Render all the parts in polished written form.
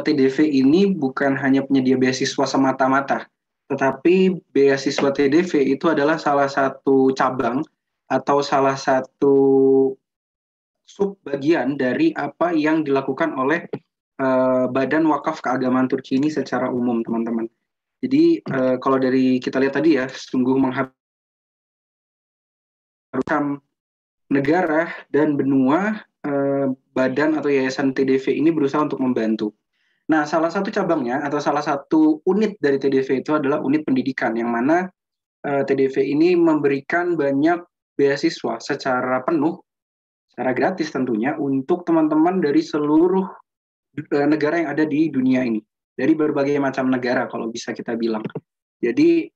TDV ini bukan hanya penyedia beasiswa semata-mata, tetapi beasiswa TDV itu adalah salah satu cabang atau salah satu subbagian dari apa yang dilakukan oleh Badan Wakaf Keagamaan Turki ini secara umum, teman-teman. Jadi kalau dari kita lihat tadi ya, sungguh mengharuskan negara dan benua badan atau yayasan TDV ini berusaha untuk membantu. Nah, salah satu cabangnya atau salah satu unit dari TDV itu adalah unit pendidikan, yang mana TDV ini memberikan banyak beasiswa secara penuh, secara gratis tentunya, untuk teman-teman dari seluruh negara yang ada di dunia ini, dari berbagai macam negara kalau bisa kita bilang. Jadi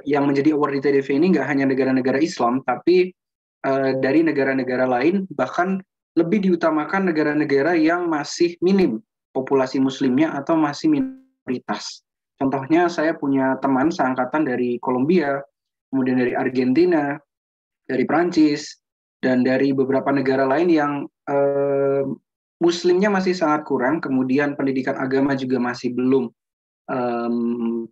yang menjadi award di TDV ini nggak hanya negara-negara Islam, tapi dari negara-negara lain, bahkan lebih diutamakan negara-negara yang masih minim populasi muslimnya atau masih minoritas. Contohnya saya punya teman seangkatan dari Kolombia, kemudian dari Argentina, dari Prancis, dan dari beberapa negara lain yang muslimnya masih sangat kurang, kemudian pendidikan agama juga masih belum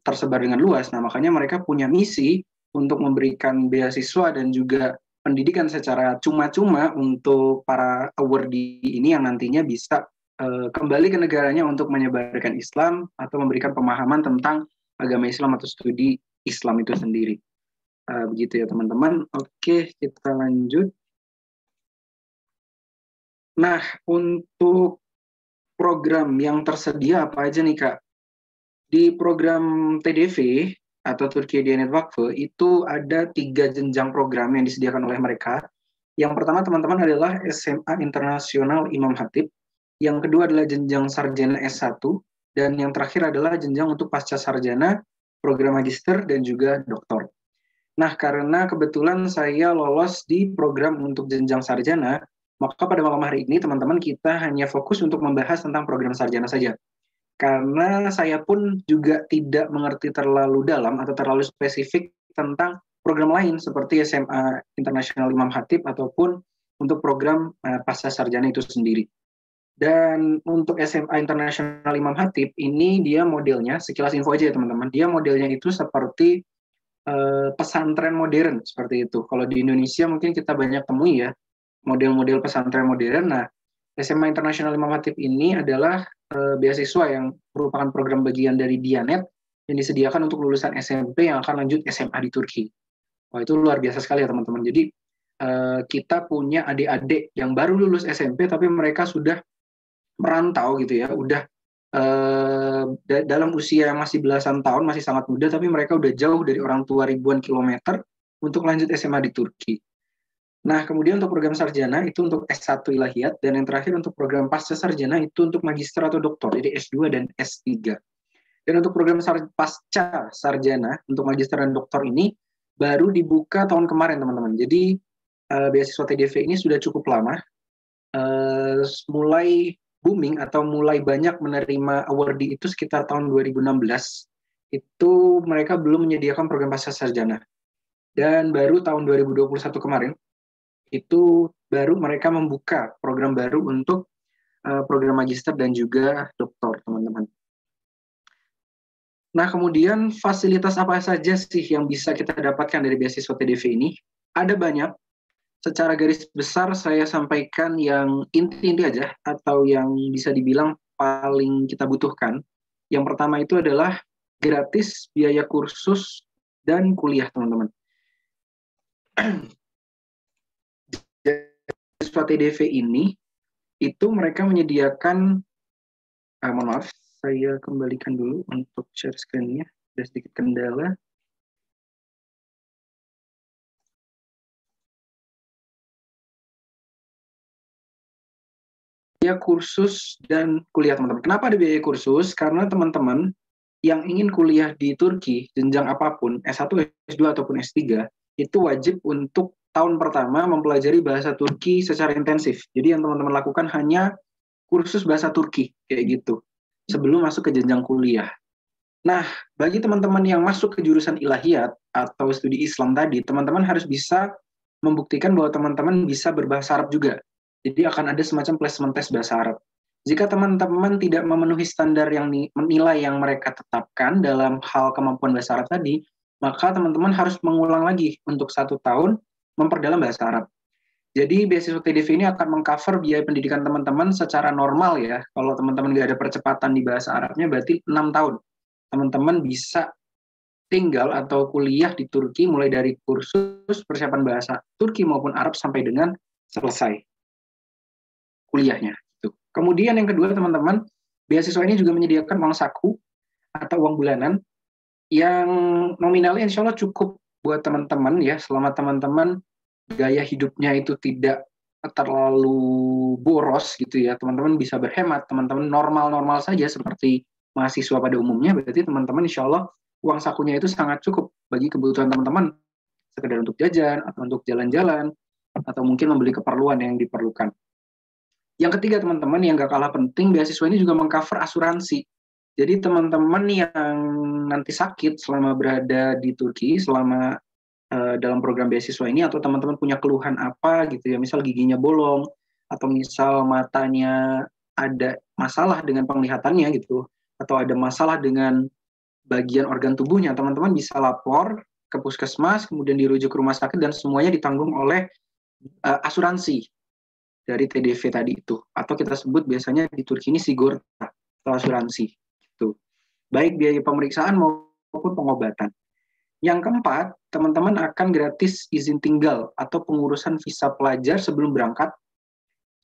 tersebar dengan luas. Nah, makanya mereka punya misi untuk memberikan beasiswa dan juga pendidikan secara cuma-cuma untuk para awardee ini yang nantinya bisa kembali ke negaranya untuk menyebarkan Islam atau memberikan pemahaman tentang agama Islam atau studi Islam itu sendiri. Begitu ya teman-teman. Oke, kita lanjut. Nah, untuk program yang tersedia apa aja nih Kak? Di program TDV atau Turkiye Diyanet Vakfı itu ada 3 jenjang program yang disediakan oleh mereka. Yang pertama teman-teman adalah SMA Internasional Imam Hatip. Yang kedua adalah jenjang sarjana S1. Dan yang terakhir adalah jenjang untuk pasca sarjana, program magister, dan juga doktor. Nah, karena kebetulan saya lolos di program untuk jenjang sarjana, maka pada malam hari ini teman-teman kita hanya fokus untuk membahas tentang program sarjana saja. Karena saya pun juga tidak mengerti terlalu dalam atau terlalu spesifik tentang program lain seperti SMA Internasional Imam Hatip ataupun untuk program pasca sarjana itu sendiri. Dan untuk SMA Internasional Imam Hatip ini dia modelnya, sekilas info aja ya teman-teman, dia modelnya itu seperti pesantren modern seperti itu. Kalau di Indonesia mungkin kita banyak temui ya model-model pesantren modern. Nah, SMA Internasional Imam Hatip ini adalah beasiswa yang merupakan program bagian dari Diyanet yang disediakan untuk lulusan SMP yang akan lanjut SMA di Turki. Wah, itu luar biasa sekali ya teman-teman. Jadi kita punya adik-adik yang baru lulus SMP tapi mereka sudah merantau gitu ya, udah dalam usia masih belasan tahun, masih sangat muda, tapi mereka udah jauh dari orang tua ribuan kilometer untuk lanjut SMA di Turki. Nah, kemudian untuk program sarjana itu untuk S1 Ilahiyat, dan yang terakhir untuk program pasca sarjana itu untuk magister atau doktor, jadi S2 dan S3. Dan untuk program pasca sarjana, untuk magister dan doktor ini, baru dibuka tahun kemarin, teman-teman. Jadi, beasiswa TDV ini sudah cukup lama, mulai booming atau mulai banyak menerima awardee itu sekitar tahun 2016. Itu mereka belum menyediakan program pasca sarjana. Dan baru tahun 2021 kemarin, itu baru mereka membuka program baru untuk program magister dan juga doktor, teman-teman. Nah, kemudian fasilitas apa saja sih yang bisa kita dapatkan dari beasiswa TDV ini? Ada banyak. Secara garis besar saya sampaikan yang inti-inti aja atau yang bisa dibilang paling kita butuhkan. Yang pertama itu adalah gratis biaya kursus dan kuliah, teman-teman. Beasiswa TDV ini itu mereka menyediakan, mohon maaf, saya kembalikan dulu untuk share screen-nya, ada sedikit kendala. Biaya kursus dan kuliah, teman-teman. Kenapa ada biaya kursus? Karena teman-teman yang ingin kuliah di Turki, jenjang apapun, S1, S2, ataupun S3, itu wajib untuk tahun pertama mempelajari bahasa Turki secara intensif. Jadi yang teman-teman lakukan hanya kursus bahasa Turki, kayak gitu, sebelum masuk ke jenjang kuliah. Nah, bagi teman-teman yang masuk ke jurusan ilahiyat atau studi Islam tadi, teman-teman harus bisa membuktikan bahwa teman-teman bisa berbahasa Arab juga. Jadi akan ada semacam placement test bahasa Arab. Jika teman-teman tidak memenuhi standar yang nilai yang mereka tetapkan dalam hal kemampuan bahasa Arab tadi, maka teman-teman harus mengulang lagi untuk 1 tahun memperdalam bahasa Arab. Jadi beasiswa TDV ini akan mengcover biaya pendidikan teman-teman secara normal ya. Kalau teman-teman nggak ada percepatan di bahasa Arabnya, berarti 6 tahun. Teman-teman bisa tinggal atau kuliah di Turki mulai dari kursus persiapan bahasa Turki maupun Arab sampai dengan selesai kuliahnya. Gitu. Kemudian yang kedua teman-teman, beasiswa ini juga menyediakan uang saku atau uang bulanan yang nominalnya insya Allah cukup buat teman-teman ya, selama teman-teman gaya hidupnya itu tidak terlalu boros gitu ya, teman-teman bisa berhemat, teman-teman normal-normal saja seperti mahasiswa pada umumnya, berarti teman-teman insya Allah uang sakunya itu sangat cukup bagi kebutuhan teman-teman, sekedar untuk jajan, atau untuk jalan-jalan, atau mungkin membeli keperluan yang diperlukan. Yang ketiga teman-teman, yang gak kalah penting, beasiswa ini juga mengcover asuransi. Jadi teman-teman yang nanti sakit selama berada di Turki, selama dalam program beasiswa ini, atau teman-teman punya keluhan apa gitu ya, misal giginya bolong, atau misal matanya ada masalah dengan penglihatannya gitu, atau ada masalah dengan bagian organ tubuhnya, teman-teman bisa lapor ke puskesmas, kemudian dirujuk ke rumah sakit, dan semuanya ditanggung oleh asuransi dari TDV tadi itu, atau kita sebut biasanya di Turki ini sigorta atau asuransi gitu. Baik biaya pemeriksaan maupun pengobatan. Yang keempat, teman-teman akan gratis izin tinggal atau pengurusan visa pelajar sebelum berangkat.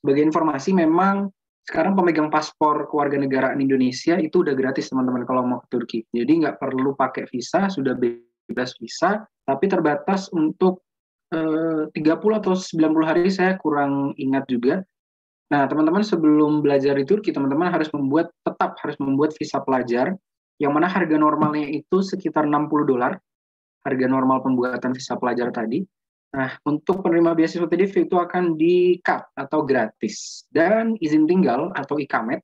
Sebagai informasi, memang sekarang pemegang paspor kewarganegaraan Indonesia itu udah gratis teman-teman kalau mau ke Turki. Jadi nggak perlu pakai visa, sudah bebas visa, tapi terbatas untuk 30 atau 90 hari, saya kurang ingat juga. Nah, teman-teman sebelum belajar di Turki, teman-teman tetap harus membuat visa pelajar, yang mana harga normalnya itu sekitar $60, harga normal pembuatan visa pelajar tadi. Nah, untuk penerima beasiswa TDV itu akan di-cut atau gratis. Dan izin tinggal atau ikamet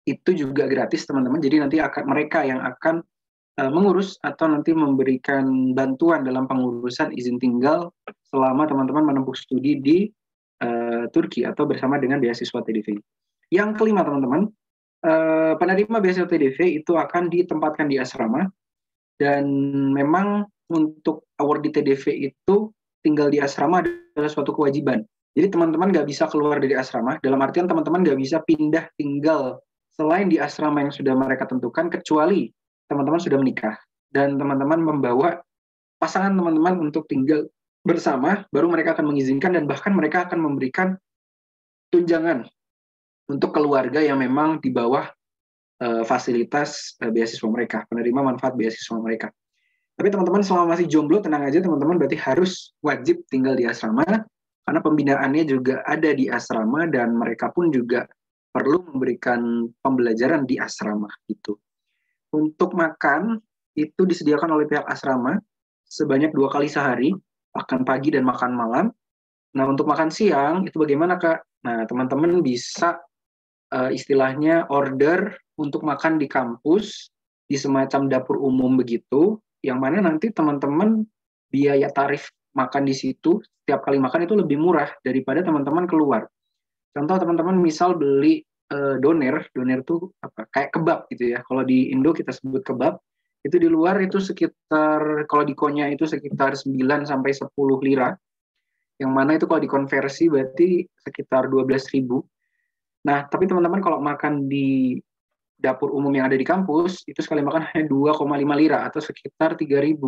itu juga gratis, teman-teman. Jadi nanti mereka yang akan mengurus atau nanti memberikan bantuan dalam pengurusan izin tinggal selama teman-teman menempuh studi di Turki atau bersama dengan beasiswa TDV. Yang kelima, teman-teman, penerima beasiswa TDV itu akan ditempatkan di asrama, dan memang untuk award di TDV itu tinggal di asrama adalah suatu kewajiban. Jadi teman-teman nggak bisa keluar dari asrama, dalam artian teman-teman nggak bisa pindah tinggal selain di asrama yang sudah mereka tentukan, kecuali teman-teman sudah menikah dan teman-teman membawa pasangan teman-teman untuk tinggal bersama, baru mereka akan mengizinkan, dan bahkan mereka akan memberikan tunjangan untuk keluarga yang memang di bawah fasilitas beasiswa mereka, penerima manfaat beasiswa mereka. Tapi teman-teman selama masih jomblo, tenang aja teman-teman, berarti harus wajib tinggal di asrama, karena pembinaannya juga ada di asrama, dan mereka pun juga perlu memberikan pembelajaran di asrama gitu. Untuk makan, itu disediakan oleh pihak asrama sebanyak 2 kali sehari, makan pagi dan makan malam. Nah, untuk makan siang, itu bagaimana, Kak? Nah, teman-teman bisa istilahnya order untuk makan di kampus, di semacam dapur umum begitu, yang mana nanti teman-teman biaya tarif makan di situ, setiap kali makan itu lebih murah daripada teman-teman keluar. Contoh teman-teman misal beli doner tuh apa, kayak kebab gitu ya, kalau di Indo kita sebut kebab, itu di luar itu sekitar, kalau di Konya itu sekitar 9 sampai 10 lira, yang mana itu kalau dikonversi berarti sekitar 12.000. Nah, tapi teman-teman kalau makan di dapur umum yang ada di kampus, itu sekali makan hanya 2,5 lira atau sekitar 3.000.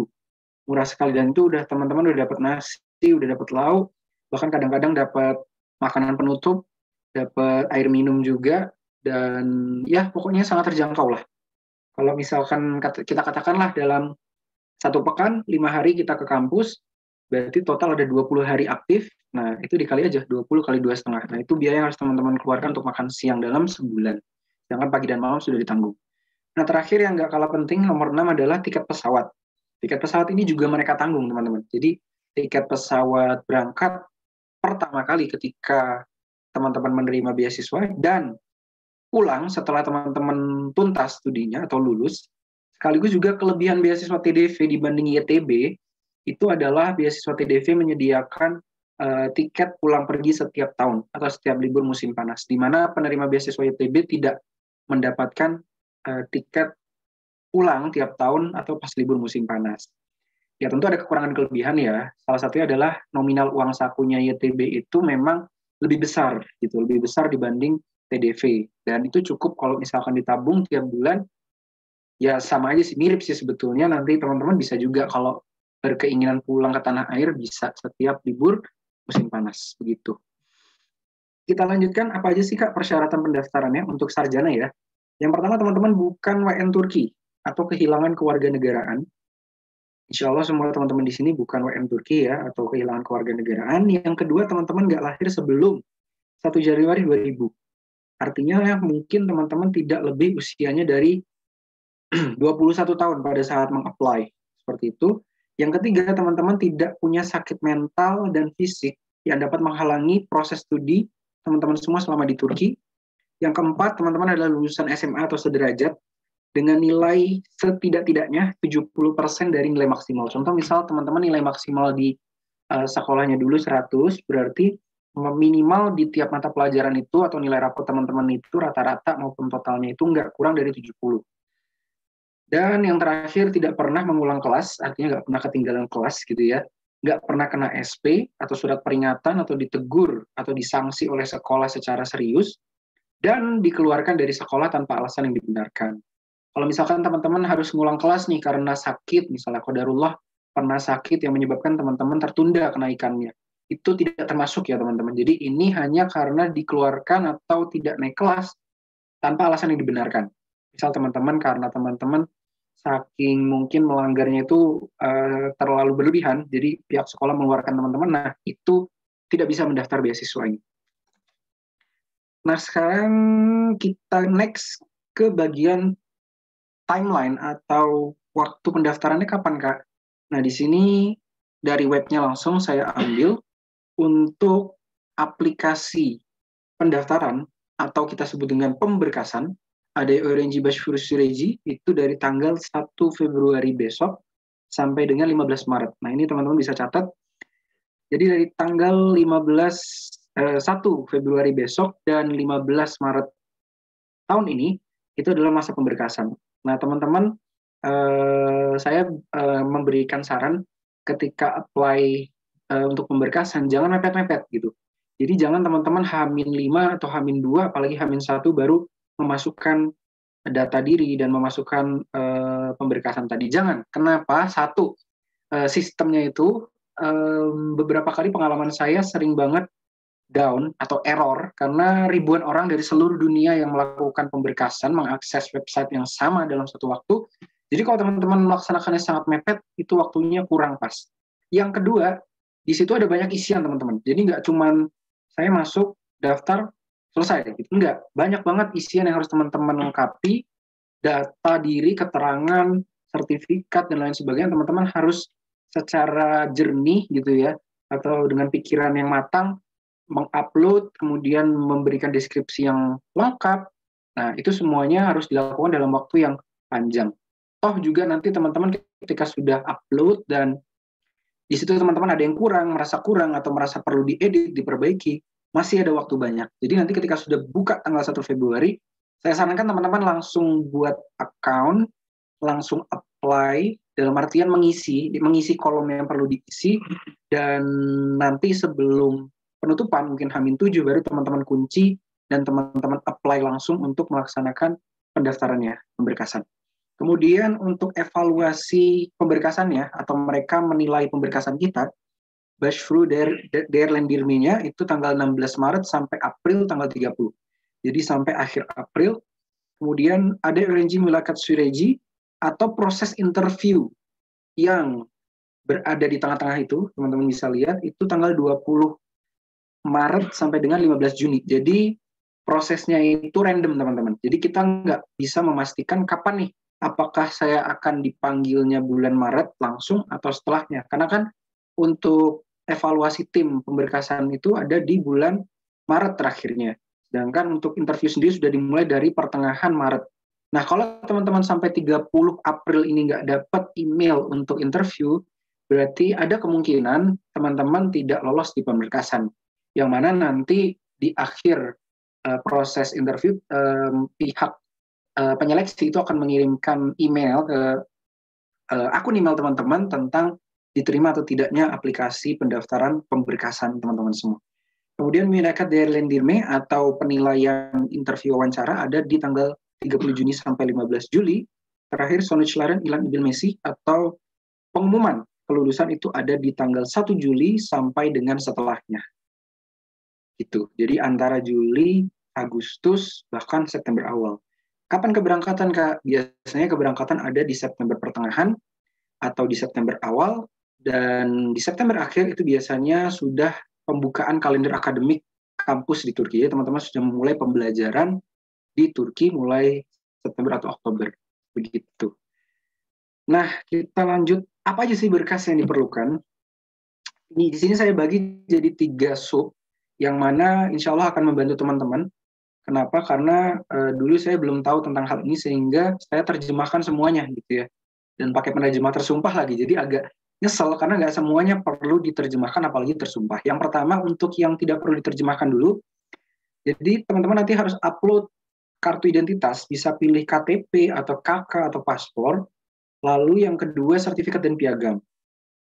Murah sekali, dan itu udah teman-teman udah dapat nasi, udah dapat lauk, bahkan kadang-kadang dapat makanan penutup, dapat air minum juga, dan ya pokoknya sangat terjangkau lah. Kalau misalkan kita katakanlah dalam 1 pekan, 5 hari kita ke kampus, berarti total ada 20 hari aktif. Nah, itu dikali aja 20 kali 2,5. Nah, itu biaya yang harus teman-teman keluarkan untuk makan siang dalam sebulan. Sedangkan pagi dan malam sudah ditanggung. Nah, terakhir yang nggak kalah penting, nomor 6 adalah tiket pesawat. Tiket pesawat ini juga mereka tanggung, teman-teman. Jadi, tiket pesawat berangkat pertama kali ketika teman-teman menerima beasiswa, dan pulang setelah teman-teman tuntas studinya atau lulus. Sekaligus juga kelebihan beasiswa TDV dibanding YTB, itu adalah beasiswa TDV menyediakan tiket pulang pergi setiap tahun atau setiap libur musim panas, di mana penerima beasiswa YTB tidak mendapatkan tiket pulang tiap tahun atau pas libur musim panas. Ya tentu ada kekurangan kelebihan ya. Salah satunya adalah nominal uang sakunya YTB itu memang lebih besar gitu, lebih besar dibanding TDV. Dan itu cukup kalau misalkan ditabung tiap bulan, ya sama aja sih, mirip sih sebetulnya. Nanti teman-teman bisa juga kalau berkeinginan pulang ke tanah air bisa setiap libur musim panas begitu. Kita lanjutkan, apa aja sih Kak persyaratan pendaftarannya untuk sarjana ya. Yang pertama teman-teman bukan WN Turki atau kehilangan kewarganegaraan. Insya Allah semua teman-teman di sini bukan WN Turki ya atau kehilangan kewarganegaraan. Yang kedua teman-teman nggak lahir sebelum 1 Januari 2000. Artinya ya, mungkin teman-teman tidak lebih usianya dari 21 tahun pada saat meng-apply. Seperti itu. Yang ketiga teman-teman tidak punya sakit mental dan fisik yang dapat menghalangi proses studi teman-teman semua selama di Turki. Yang keempat, teman-teman adalah lulusan SMA atau sederajat dengan nilai setidak-tidaknya 70% dari nilai maksimal. Contoh misal teman-teman nilai maksimal di sekolahnya dulu 100, berarti minimal di tiap mata pelajaran itu atau nilai rapor teman-teman itu rata-rata maupun totalnya itu nggak kurang dari 70. Dan yang terakhir, tidak pernah mengulang kelas, artinya nggak pernah ketinggalan kelas gitu ya. Nggak pernah kena SP atau surat peringatan atau ditegur atau disanksi oleh sekolah secara serius, dan dikeluarkan dari sekolah tanpa alasan yang dibenarkan. Kalau misalkan teman-teman harus ngulang kelas nih karena sakit, misalnya qadarullah pernah sakit yang menyebabkan teman-teman tertunda kenaikannya, itu tidak termasuk ya teman-teman. Jadi ini hanya karena dikeluarkan atau tidak naik kelas tanpa alasan yang dibenarkan. Misal teman-teman karena teman-teman saking mungkin melanggarnya itu terlalu berlebihan, jadi pihak sekolah mengeluarkan teman-teman, nah itu tidak bisa mendaftar beasiswanya. Nah sekarang kita next ke bagian timeline atau waktu pendaftarannya kapan Kak? Nah di sini dari webnya langsung saya ambil untuk aplikasi pendaftaran atau kita sebut dengan pemberkasan, ada Öğrenci Başvuru Süreci itu dari tanggal 1 Februari besok sampai dengan 15 Maret. Nah ini teman-teman bisa catat. Jadi dari tanggal 1 Februari besok dan 15 Maret tahun ini, itu adalah masa pemberkasan. Nah teman-teman, saya memberikan saran ketika apply untuk pemberkasan, jangan mepet-mepet gitu. Jadi jangan teman-teman H-5 atau H-2, apalagi H-1 baru memasukkan data diri dan memasukkan pemberkasan tadi. Jangan. Kenapa? Satu, sistemnya itu beberapa kali pengalaman saya sering banget down atau error karena ribuan orang dari seluruh dunia yang melakukan pemberkasan mengakses website yang sama dalam satu waktu. Jadi kalau teman-teman melaksanakannya sangat mepet, itu waktunya kurang pas. Yang kedua, di situ ada banyak isian teman-teman. Jadi nggak cuman saya masuk, daftar, selesai. Gitu. Enggak, banyak banget isian yang harus teman-teman lengkapi, data diri, keterangan, sertifikat, dan lain sebagainya. Teman-teman harus secara jernih gitu ya, atau dengan pikiran yang matang, mengupload, kemudian memberikan deskripsi yang lengkap. Nah, itu semuanya harus dilakukan dalam waktu yang panjang. Toh juga nanti teman-teman ketika sudah upload dan di situ teman-teman ada yang kurang, atau merasa perlu diedit, diperbaiki, masih ada waktu banyak. Jadi nanti ketika sudah buka tanggal 1 Februari, saya sarankan teman-teman langsung buat account, langsung apply, dalam artian mengisi kolom yang perlu diisi, dan nanti sebelum penutupan, mungkin H-7, baru teman-teman kunci, dan teman-teman apply langsung untuk melaksanakan pendaftarannya, pemberkasan. Kemudian untuk evaluasi pemberkasannya atau mereka menilai pemberkasan kita, Başvuru Değerlendirmenya itu tanggal 16 Maret sampai April tanggal 30. Jadi sampai akhir April. Kemudian ada Öğrenci Mülakat Süreci atau proses interview yang berada di tengah-tengah itu, teman-teman bisa lihat, itu tanggal 20 Maret sampai dengan 15 Juni. Jadi prosesnya itu random teman-teman. Jadi kita nggak bisa memastikan kapan nih, apakah saya akan dipanggilnya bulan Maret langsung atau setelahnya. Karena kan untuk evaluasi tim pemberkasan itu ada di bulan Maret terakhirnya. Sedangkan untuk interview sendiri sudah dimulai dari pertengahan Maret. Nah kalau teman-teman sampai 30 April ini nggak dapat email untuk interview, berarti ada kemungkinan teman-teman tidak lolos di pemberkasan. Yang mana nanti di akhir proses interview, pihak penyeleksi itu akan mengirimkan email ke akun email teman-teman tentang diterima atau tidaknya aplikasi pendaftaran pemberkasan teman-teman semua. Kemudian Mirakat Derlendirme atau penilaian interview wawancara ada di tanggal 30 Juni sampai 15 Juli. Terakhir Sonutslaren Ilan Ibil Messi atau pengumuman kelulusan itu ada di tanggal 1 Juli sampai dengan setelahnya. Gitu. Jadi antara Juli, Agustus, bahkan September awal. Kapan keberangkatan, Kak? Biasanya keberangkatan ada di September pertengahan atau di September awal, dan di September akhir itu biasanya sudah pembukaan kalender akademik kampus di Turki. Ya, teman-teman sudah mulai pembelajaran di Turki mulai September atau Oktober. Begitu. Nah, kita lanjut. Apa aja sih berkas yang diperlukan? Di sini saya bagi jadi 3 sub, yang mana insya Allah akan membantu teman-teman. Kenapa? Karena dulu saya belum tahu tentang hal ini, sehingga saya terjemahkan semuanya gitu ya. Dan pakai penerjemah tersumpah lagi. Jadi agak nyesel karena nggak semuanya perlu diterjemahkan, apalagi tersumpah. Yang pertama, untuk yang tidak perlu diterjemahkan dulu. Jadi teman-teman nanti harus upload kartu identitas, bisa pilih KTP atau KK atau paspor. Lalu yang kedua, sertifikat dan piagam.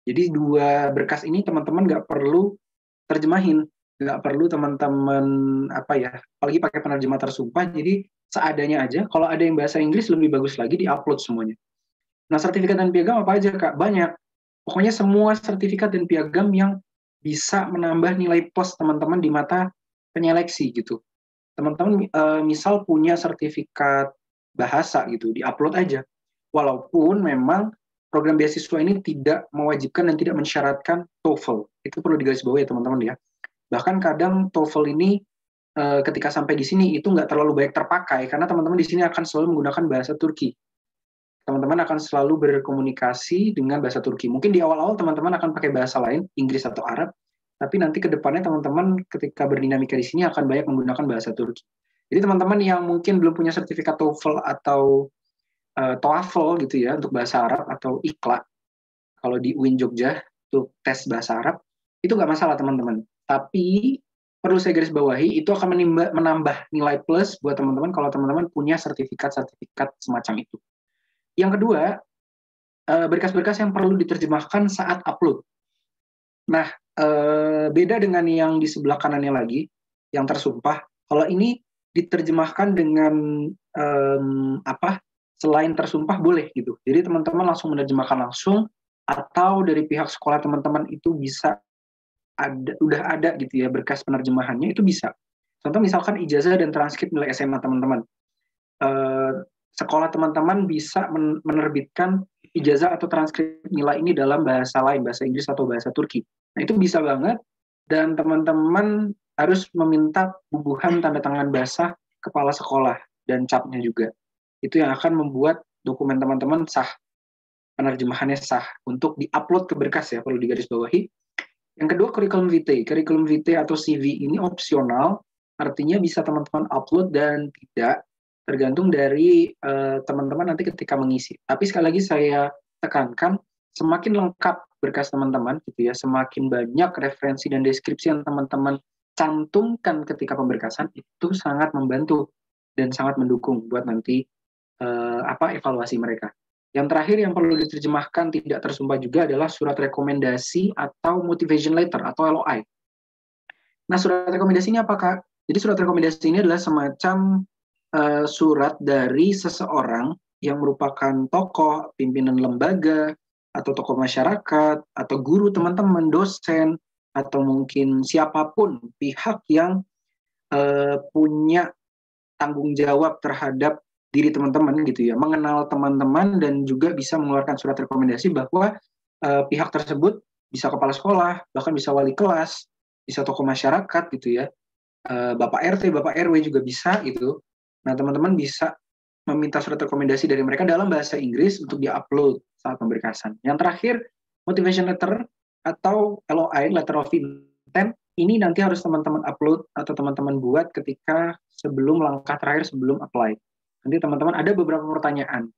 Jadi 2 berkas ini teman-teman nggak perlu terjemahin, nggak perlu teman-teman apalagi pakai penerjemah tersumpah. Jadi seadanya aja. Kalau ada yang bahasa Inggris lebih bagus lagi, diupload semuanya. Nah, sertifikat dan piagam apa aja, Kak? Banyak. Pokoknya semua sertifikat dan piagam yang bisa menambah nilai plus teman-teman di mata penyeleksi gitu. Teman-teman misal punya sertifikat bahasa gitu, diupload aja. Walaupun memang program beasiswa ini tidak mewajibkan dan tidak mensyaratkan TOEFL. Itu perlu digarisbawahi ya teman-teman ya. Bahkan kadang TOEFL ini ketika sampai di sini itu nggak terlalu baik terpakai, karena teman-teman di sini akan selalu menggunakan bahasa Turki. Teman-teman akan selalu berkomunikasi dengan bahasa Turki. Mungkin di awal-awal teman-teman akan pakai bahasa lain, Inggris atau Arab, tapi nanti ke depannya teman-teman ketika berdinamika di sini akan banyak menggunakan bahasa Turki. Jadi teman-teman yang mungkin belum punya sertifikat TOEFL atau TOEFL gitu ya untuk bahasa Arab atau IKLA, kalau di UIN Jogja untuk tes bahasa Arab, itu nggak masalah teman-teman. Tapi perlu saya garis bawahi, itu akan menambah nilai plus buat teman-teman kalau teman-teman punya sertifikat-sertifikat semacam itu. Yang kedua, berkas-berkas yang perlu diterjemahkan saat upload. Nah, beda dengan yang di sebelah kanannya lagi, yang tersumpah. Kalau ini diterjemahkan dengan selain tersumpah boleh gitu. Jadi teman-teman langsung menerjemahkan langsung, atau dari pihak sekolah teman-teman itu bisa udah ada gitu ya berkas penerjemahannya, itu bisa. Contoh misalkan ijazah dan transkrip nilai SMA teman-teman. Sekolah teman-teman bisa menerbitkan ijazah atau transkrip nilai ini dalam bahasa lain, bahasa Inggris atau bahasa Turki. Nah, itu bisa banget, dan teman-teman harus meminta bubuhan tanda tangan basah kepala sekolah dan capnya juga. Itu yang akan membuat dokumen teman-teman sah, penerjemahannya sah, untuk diupload ke berkas ya, perlu digarisbawahi. Yang kedua, curriculum vitae. Curriculum vitae atau CV ini opsional, artinya bisa teman-teman upload dan tidak, tergantung dari teman-teman nanti ketika mengisi. Tapi sekali lagi saya tekankan, semakin lengkap berkas teman-teman gitu ya, semakin banyak referensi dan deskripsi yang teman-teman cantumkan ketika pemberkasan, itu sangat membantu dan sangat mendukung buat nanti evaluasi mereka. Yang terakhir yang perlu diterjemahkan tidak tersumpah juga adalah surat rekomendasi atau motivation letter atau LOI. Nah, surat rekomendasi ini apa, Kak? Jadi surat rekomendasi ini adalah semacam surat dari seseorang yang merupakan tokoh, pimpinan lembaga, atau tokoh masyarakat, atau guru teman-teman, dosen, atau mungkin siapapun pihak yang punya tanggung jawab terhadap diri teman-teman gitu ya, mengenal teman-teman dan juga bisa mengeluarkan surat rekomendasi bahwa pihak tersebut bisa kepala sekolah, bahkan bisa wali kelas, bisa tokoh masyarakat gitu ya, Bapak RT, Bapak RW juga bisa gitu. Nah, teman-teman bisa meminta surat rekomendasi dari mereka dalam bahasa Inggris untuk diupload saat pemberkasan. Yang terakhir, motivation letter atau LOI, letter of intent, ini nanti harus teman-teman upload atau teman-teman buat ketika sebelum langkah terakhir sebelum apply. Nanti teman-teman ada beberapa pertanyaan.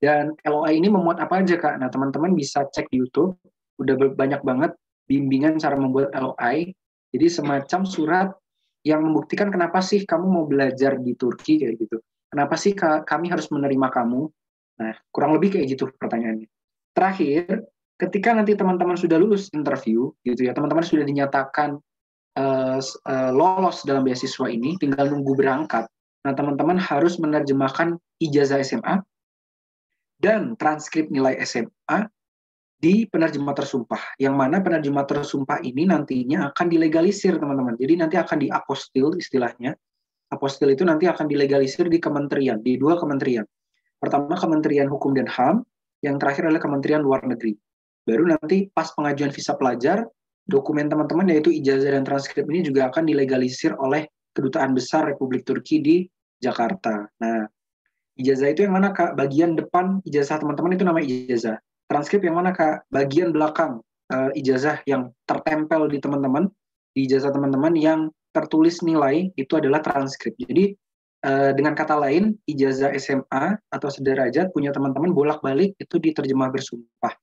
Dan LOI ini memuat apa aja, Kak? Nah, teman-teman bisa cek di YouTube. udah banyak banget bimbingan cara membuat LOI. Jadi semacam surat yang membuktikan kenapa sih kamu mau belajar di Turki kayak gitu. Kenapa sih kami harus menerima kamu? Nah, kurang lebih kayak gitu pertanyaannya. Terakhir, ketika nanti teman-teman sudah lulus interview, gitu ya, teman-teman sudah dinyatakan lolos dalam beasiswa ini, tinggal nunggu berangkat. Nah, teman-teman harus menerjemahkan ijazah SMA dan transkrip nilai SMA di penerjemah tersumpah, yang mana penerjemah tersumpah ini nantinya akan dilegalisir, teman-teman. Jadi nanti akan diapostil istilahnya. Apostil itu nanti akan dilegalisir di kementerian, di 2 kementerian. Pertama Kementerian Hukum dan HAM, yang terakhir adalah Kementerian Luar Negeri. Baru nanti pas pengajuan visa pelajar, dokumen teman-teman yaitu ijazah dan transkrip ini juga akan dilegalisir oleh Kedutaan Besar Republik Turki di Jakarta. Nah, ijazah itu yang mana, Kak? Bagian depan ijazah teman-teman itu nama ijazah. Transkrip yang mana, Kak? Bagian belakang ijazah yang tertempel di teman-teman, di ijazah teman-teman yang tertulis nilai itu adalah transkrip. Jadi dengan kata lain, ijazah SMA atau sederajat punya teman-teman bolak-balik itu diterjemah bersumpah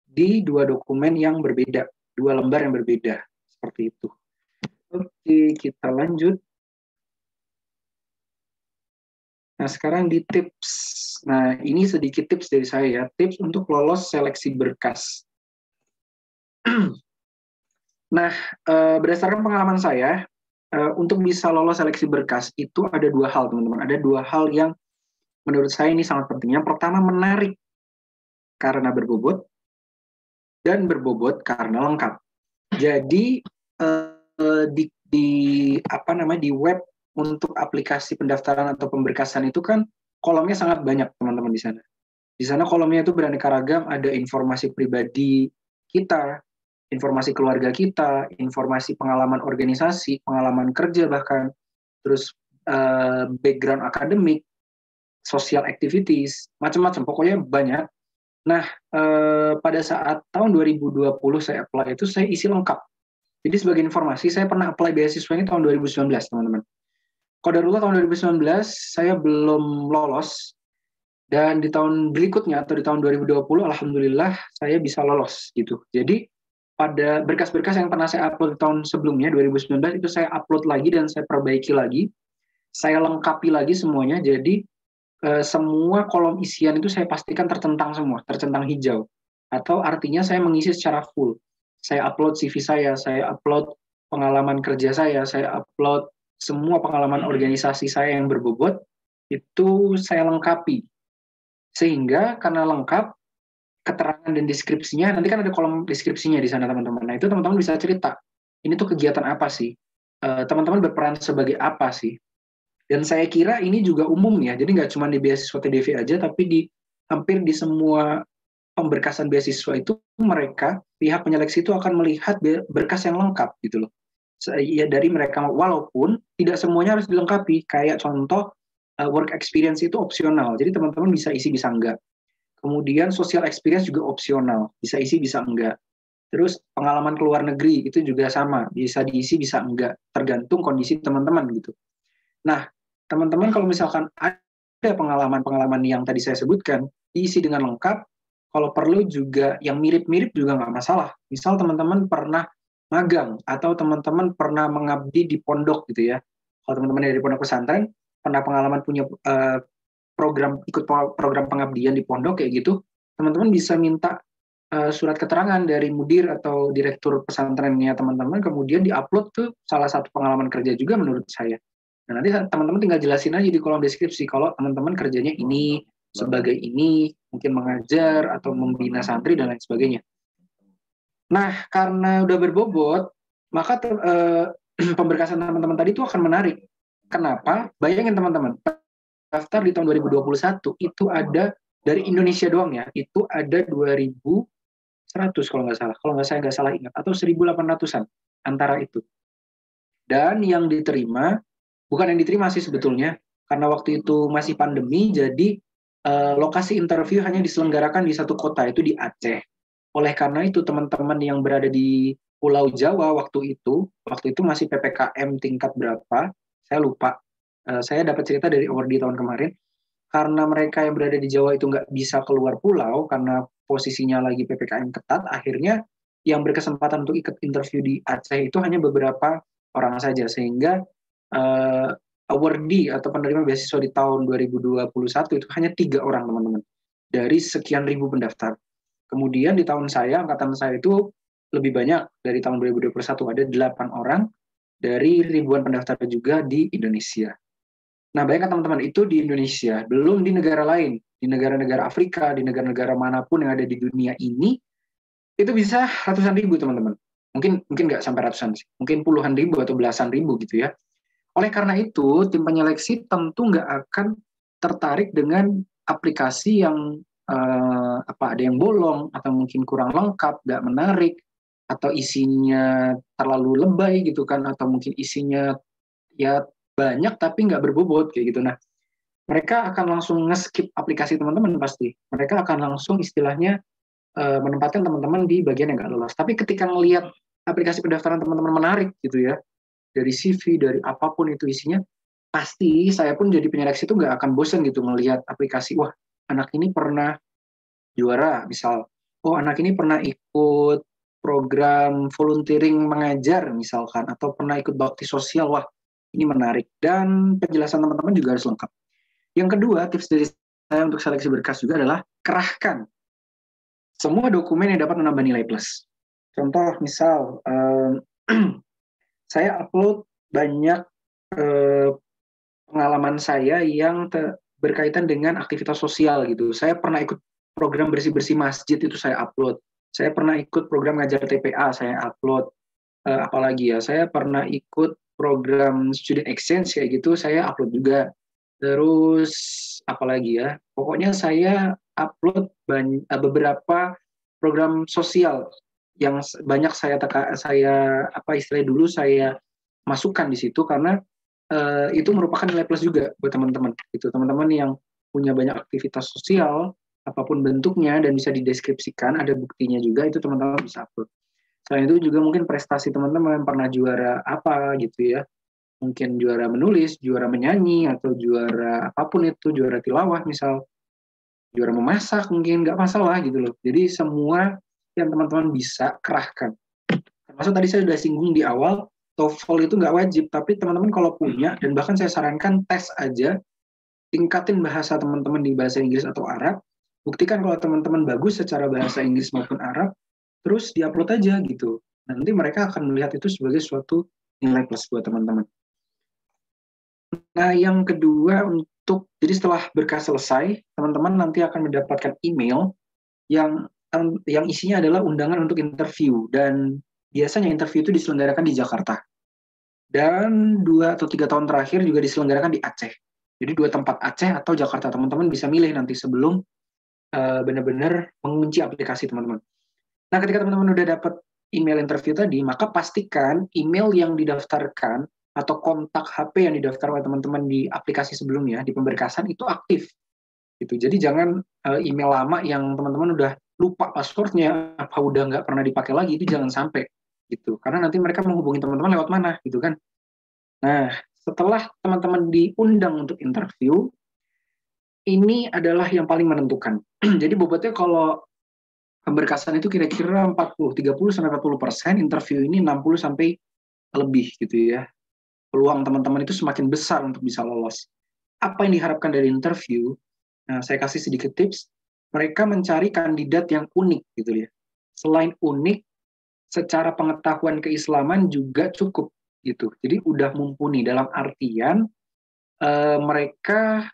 di 2 dokumen yang berbeda, 2 lembar yang berbeda, seperti itu. Oke, kita lanjut. Nah, sekarang di tips. Nah, ini sedikit tips dari saya ya, tips untuk lolos seleksi berkas. Nah, berdasarkan pengalaman saya, untuk bisa lolos seleksi berkas itu ada 2 hal, teman-teman. Ada 2 hal yang menurut saya ini sangat penting. Yang pertama, menarik karena berbobot, dan berbobot karena lengkap. Jadi di web untuk aplikasi pendaftaran atau pemberkasan itu kan kolomnya sangat banyak, teman-teman, di sana. Di sana kolomnya itu beraneka ragam, ada informasi pribadi kita, informasi keluarga kita, informasi pengalaman organisasi, pengalaman kerja bahkan, terus background akademik, social activities, macam-macam, pokoknya banyak. Nah, pada saat tahun 2020 saya apply itu saya isi lengkap. Jadi sebagai informasi, saya pernah apply beasiswa ini tahun 2019, teman-teman. Qadarullah tahun 2019 saya belum lolos, dan di tahun berikutnya atau di tahun 2020 alhamdulillah saya bisa lolos gitu. Jadi pada berkas-berkas yang pernah saya upload di tahun sebelumnya 2019 itu saya upload lagi dan saya perbaiki lagi. Saya lengkapi lagi semuanya, jadi semua kolom isian itu saya pastikan tercentang semua, tercentang hijau. Atau artinya saya mengisi secara full. Saya upload CV saya upload pengalaman kerja saya upload semua pengalaman organisasi saya yang berbobot, itu saya lengkapi. Sehingga karena lengkap, keterangan dan deskripsinya, nanti kan ada kolom deskripsinya di sana, teman-teman. Nah, itu teman-teman bisa cerita, ini tuh kegiatan apa sih? Teman-teman berperan sebagai apa sih? Dan saya kira ini juga umum ya, jadi nggak cuma di beasiswa TDV aja, tapi hampir di semua pemberkasan beasiswa itu mereka, pihak penyeleksi itu akan melihat berkas yang lengkap gitu loh. Ya, dari mereka, walaupun tidak semuanya harus dilengkapi, kayak contoh work experience itu opsional, jadi teman-teman bisa isi bisa enggak. Kemudian social experience juga opsional, bisa isi bisa enggak. Terus pengalaman ke luar negeri itu juga sama, bisa diisi bisa enggak, tergantung kondisi teman-teman gitu. Nah, teman-teman kalau misalkan ada pengalaman-pengalaman yang tadi saya sebutkan, diisi dengan lengkap, kalau perlu juga yang mirip-mirip juga nggak masalah. Misal teman-teman pernah magang, atau teman-teman pernah mengabdi di pondok gitu ya. Kalau teman-teman dari pondok pesantren, pernah pengalaman punya ikut program pengabdian di pondok kayak gitu, teman-teman bisa minta surat keterangan dari mudir atau direktur pesantrennya teman-teman, kemudian diupload ke salah satu pengalaman kerja juga menurut saya. Nah, nanti teman-teman tinggal jelasin aja di kolom deskripsi kalau teman-teman kerjanya ini, sebagai ini, mungkin mengajar atau membina santri dan lain sebagainya. Nah, karena udah berbobot, maka pemberkasan teman-teman tadi itu akan menarik. Kenapa? Bayangin teman-teman, daftar di tahun 2021 itu ada dari Indonesia doang ya, itu ada 2.100 kalau saya nggak salah ingat, atau 1.800-an antara itu. Dan yang diterima, bukan yang diterima sih sebetulnya, karena waktu itu masih pandemi, jadi lokasi interview hanya diselenggarakan di satu kota, itu di Aceh. Oleh karena itu teman-teman yang berada di Pulau Jawa waktu itu masih PPKM tingkat berapa, saya lupa. Saya dapat cerita dari Ordi tahun kemarin, karena mereka yang berada di Jawa itu nggak bisa keluar pulau karena posisinya lagi PPKM ketat, akhirnya yang berkesempatan untuk ikut interview di Aceh itu hanya beberapa orang saja, sehingga awardee atau penerima beasiswa di tahun 2021 itu hanya 3 orang, teman-teman, dari sekian ribu pendaftar. Kemudian di tahun saya, angkatan saya itu lebih banyak, dari tahun 2021 ada 8 orang dari ribuan pendaftar juga di Indonesia. Nah, bayangkan teman-teman, itu di Indonesia, belum di negara lain, di negara-negara Afrika, di negara-negara manapun yang ada di dunia ini, itu bisa ratusan ribu, teman-teman. Mungkin nggak sampai ratusan sih, mungkin puluhan ribu atau belasan ribu gitu ya. Oleh karena itu, tim penyeleksi tentu nggak akan tertarik dengan aplikasi yang ada yang bolong, atau mungkin kurang lengkap, nggak menarik, atau isinya terlalu lebay gitu kan, atau mungkin isinya ya banyak tapi nggak berbobot kayak gitu. Nah, mereka akan langsung nge-skip aplikasi teman-teman pasti. Mereka akan langsung istilahnya menempatkan teman-teman di bagian yang nggak lolos. Tapi ketika ngelihat aplikasi pendaftaran teman-teman menarik gitu ya, dari CV, dari apapun itu isinya, pasti saya pun jadi penyeleksi itu nggak akan bosan gitu melihat aplikasi. Wah, anak ini pernah juara misal. Oh, anak ini pernah ikut program volunteering mengajar misalkan, atau pernah ikut bakti sosial. Wah, ini menarik. Dan penjelasan teman-teman juga harus lengkap. Yang kedua, tips dari saya untuk seleksi berkas juga adalah kerahkan semua dokumen yang dapat menambah nilai plus. Contoh misal, saya upload banyak pengalaman saya yang berkaitan dengan aktivitas sosial gitu. Saya pernah ikut program bersih-bersih masjid, itu saya upload. Saya pernah ikut program ngajar TPA, saya upload. Apalagi ya, saya pernah ikut program student exchange kayak gitu, saya upload juga. Terus apalagi ya, pokoknya saya upload beberapa program sosial yang banyak saya istilahnya dulu saya masukkan di situ, karena itu merupakan nilai plus juga buat teman-teman. Gitu, teman-teman yang punya banyak aktivitas sosial apapun bentuknya dan bisa dideskripsikan, ada buktinya juga, itu teman-teman bisa upload. Selain itu juga mungkin prestasi teman-teman, pernah juara apa gitu ya, mungkin juara menulis, juara menyanyi, atau juara apapun itu, juara tilawah misal, juara memasak, mungkin nggak masalah gitu loh. Jadi semua yang teman-teman bisa kerahkan. Termasuk tadi saya sudah singgung di awal, TOEFL itu nggak wajib, tapi teman-teman kalau punya, dan bahkan saya sarankan tes aja, tingkatin bahasa teman-teman di bahasa Inggris atau Arab, buktikan kalau teman-teman bagus secara bahasa Inggris maupun Arab, terus diupload aja gitu. Nanti mereka akan melihat itu sebagai suatu nilai plus buat teman-teman. Nah, yang kedua, jadi setelah berkas selesai, teman-teman nanti akan mendapatkan email yang isinya adalah undangan untuk interview, dan biasanya interview itu diselenggarakan di Jakarta. Dan 2 atau 3 tahun terakhir juga diselenggarakan di Aceh. Jadi 2 tempat, Aceh atau Jakarta. Teman-teman bisa milih nanti sebelum benar-benar mengunci aplikasi teman-teman. Nah, ketika teman-teman udah dapat email interview tadi, maka pastikan email yang didaftarkan atau kontak HP yang didaftar oleh teman-teman di aplikasi sebelumnya, di pemberkasan, itu aktif. Gitu. Jadi jangan email lama yang teman-teman udah lupa passwordnya, apa udah nggak pernah dipakai lagi, itu jangan sampai. Gitu. Karena nanti mereka menghubungi teman-teman lewat mana, gitu kan. Nah, setelah teman-teman diundang untuk interview, ini adalah yang paling menentukan. Jadi bobotnya kalau pemberkasan itu kira-kira 30-40%, interview ini 60 sampai lebih gitu ya. Peluang teman-teman itu semakin besar untuk bisa lolos. Apa yang diharapkan dari interview? Nah, saya kasih sedikit tips. Mereka mencari kandidat yang unik gitu ya. Selain unik, secara pengetahuan keislaman juga cukup gitu. Jadi udah mumpuni, dalam artian mereka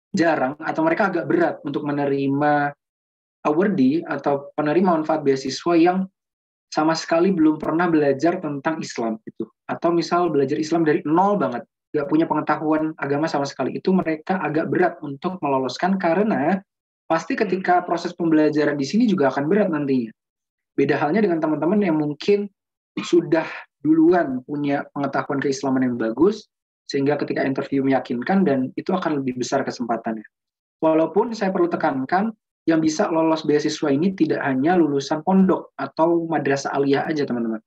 jarang atau mereka agak berat untuk menerima awardee atau penerima manfaat beasiswa yang sama sekali belum pernah belajar tentang Islam gitu, atau misal belajar Islam dari nol banget, nggak punya pengetahuan agama sama sekali. Itu mereka agak berat untuk meloloskan, karena pasti ketika proses pembelajaran di sini juga akan berat nantinya. Beda halnya dengan teman-teman yang mungkin sudah duluan punya pengetahuan keislaman yang bagus, sehingga ketika interview meyakinkan, dan itu akan lebih besar kesempatannya. Walaupun saya perlu tekankan, yang bisa lolos beasiswa ini tidak hanya lulusan pondok atau madrasah aliyah aja, teman-teman.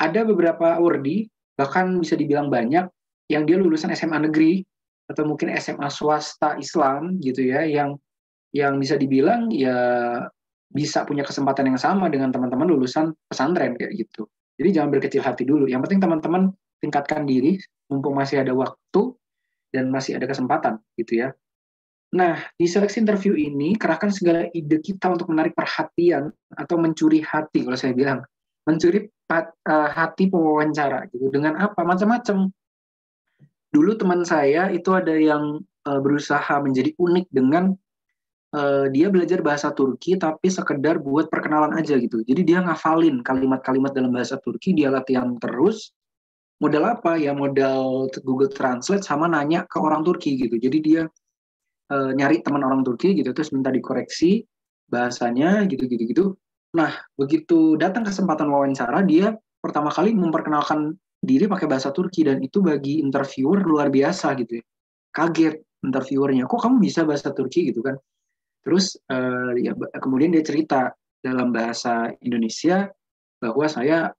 Ada beberapa awardee, bahkan bisa dibilang banyak, yang dia lulusan SMA negeri, atau mungkin SMA swasta Islam gitu ya, yang yang bisa dibilang ya bisa punya kesempatan yang sama dengan teman-teman lulusan pesantren kayak gitu. Jadi jangan berkecil hati dulu. Yang penting teman-teman tingkatkan diri, mumpung masih ada waktu dan masih ada kesempatan gitu ya. Nah, di seleksi interview ini, kerahkan segala ide kita untuk menarik perhatian atau mencuri hati, kalau saya bilang. Mencuri hati pewawancara gitu. Dengan apa? Macam-macam. Dulu teman saya itu ada yang berusaha menjadi unik dengan dia belajar bahasa Turki tapi sekedar buat perkenalan aja gitu. Jadi dia ngafalin kalimat-kalimat dalam bahasa Turki, dia latihan terus. Modal apa? Ya modal Google Translate sama nanya ke orang Turki gitu. Jadi dia nyari teman orang Turki gitu, terus minta dikoreksi bahasanya gitu. Nah, begitu datang kesempatan wawancara, dia pertama kali memperkenalkan diri pakai bahasa Turki, dan itu bagi interviewer luar biasa gitu ya. Kaget interviewernya, kok kamu bisa bahasa Turki gitu kan. Terus ya, kemudian dia cerita dalam bahasa Indonesia bahwa saya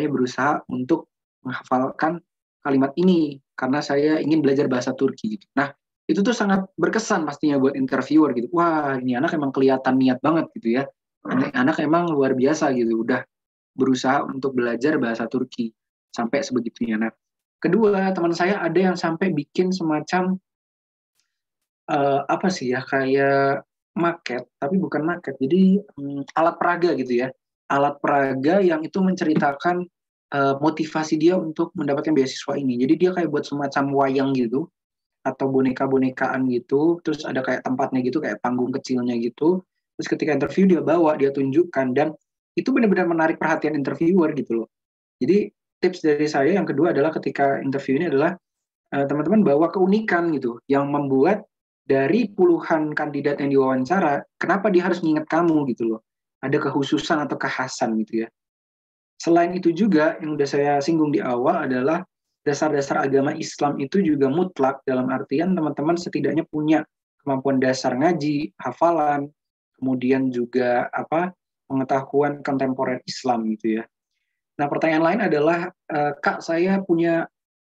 berusaha untuk menghafalkan kalimat ini karena saya ingin belajar bahasa Turki gitu. Nah, itu tuh sangat berkesan pastinya buat interviewer gitu. Wah, ini anak emang kelihatan niat banget gitu ya. Ini anak emang luar biasa gitu, udah berusaha untuk belajar bahasa Turki sampai sebegitunya. Nah, kedua, teman saya ada yang sampai bikin semacam apa sih ya, kayak maket, tapi bukan maket. Jadi alat peraga gitu ya. Alat peraga yang itu menceritakan motivasi dia untuk mendapatkan beasiswa ini. Jadi dia kayak buat semacam wayang gitu atau boneka-bonekaan gitu, terus ada kayak tempatnya gitu, kayak panggung kecilnya gitu. Terus ketika interview dia bawa, dia tunjukkan, dan itu benar-benar menarik perhatian interviewer gitu loh. Jadi tips dari saya yang kedua adalah ketika interview ini adalah teman-teman bawa keunikan gitu yang membuat dari puluhan kandidat yang diwawancara, kenapa dia harus nginget kamu gitu loh. Ada kekhususan atau kekhasan gitu ya. Selain itu juga yang udah saya singgung di awal adalah dasar-dasar agama Islam itu juga mutlak, dalam artian teman-teman setidaknya punya kemampuan dasar ngaji, hafalan, kemudian juga pengetahuan kontemporer Islam gitu ya. Nah, pertanyaan lain adalah, Kak, saya punya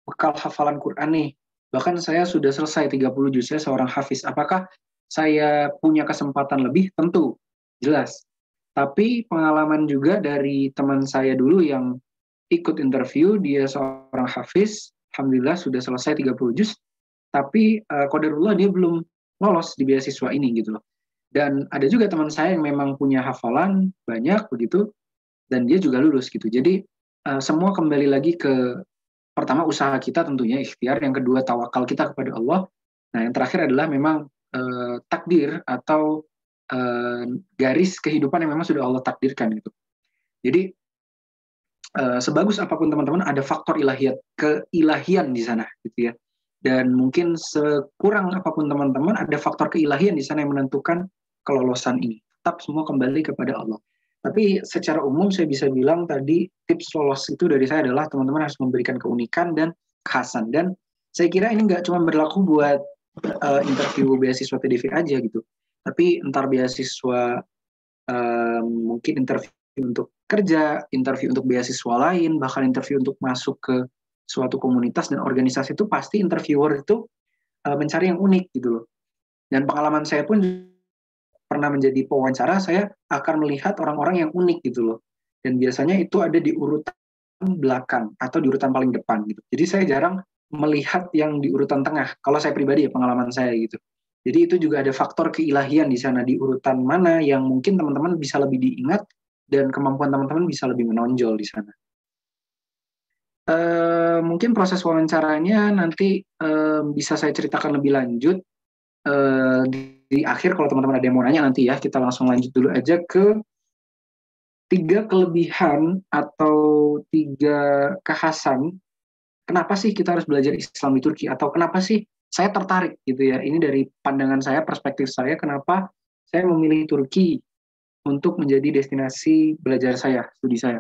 bekal hafalan Quran nih. Bahkan saya sudah selesai 30 juz, saya seorang hafiz. Apakah saya punya kesempatan lebih? Tentu, jelas. Tapi pengalaman juga dari teman saya dulu yang ikut interview, dia seorang hafiz, alhamdulillah sudah selesai 30 juz, tapi qadarullah dia belum lolos di beasiswa ini gitu loh. Dan ada juga teman saya yang memang punya hafalan banyak begitu, dan dia juga lulus gitu. Jadi semua kembali lagi ke pertama usaha kita tentunya ikhtiar, yang kedua tawakal kita kepada Allah. Nah, yang terakhir adalah memang takdir atau garis kehidupan yang memang sudah Allah takdirkan gitu. Jadi sebagus apapun teman-teman, ada faktor keilahian di sana gitu ya. Dan mungkin sekurang apapun teman-teman, ada faktor keilahian di sana yang menentukan kelolosan ini. Tetap semua kembali kepada Allah. Tapi secara umum saya bisa bilang tadi tips lolos itu dari saya adalah teman-teman harus memberikan keunikan dan kekhasan. Dan saya kira ini nggak cuma berlaku buat interview beasiswa TDV aja gitu. Tapi entar beasiswa mungkin interview untuk kerja, interview untuk beasiswa lain, bahkan interview untuk masuk ke suatu komunitas dan organisasi, itu pasti interviewer itu mencari yang unik gitu loh. Dan pengalaman saya pun pernah menjadi pewawancara, saya akan melihat orang-orang yang unik gitu loh. Dan biasanya itu ada di urutan belakang atau di urutan paling depan gitu. Jadi saya jarang melihat yang di urutan tengah. Kalau saya pribadi ya, pengalaman saya gitu. Jadi itu juga ada faktor keilahian di sana, di urutan mana yang mungkin teman-teman bisa lebih diingat dan kemampuan teman-teman bisa lebih menonjol di sana. Mungkin proses wawancaranya nanti bisa saya ceritakan lebih lanjut di akhir. Kalau teman-teman ada yang mau nanya nanti ya, kita langsung lanjut dulu aja ke 3 kelebihan atau 3 kekhasan. Kenapa sih kita harus belajar Islam di Turki? Atau kenapa sih saya tertarik gitu ya? Ini dari pandangan saya, perspektif saya, kenapa saya memilih Turki untuk menjadi destinasi belajar saya, studi saya.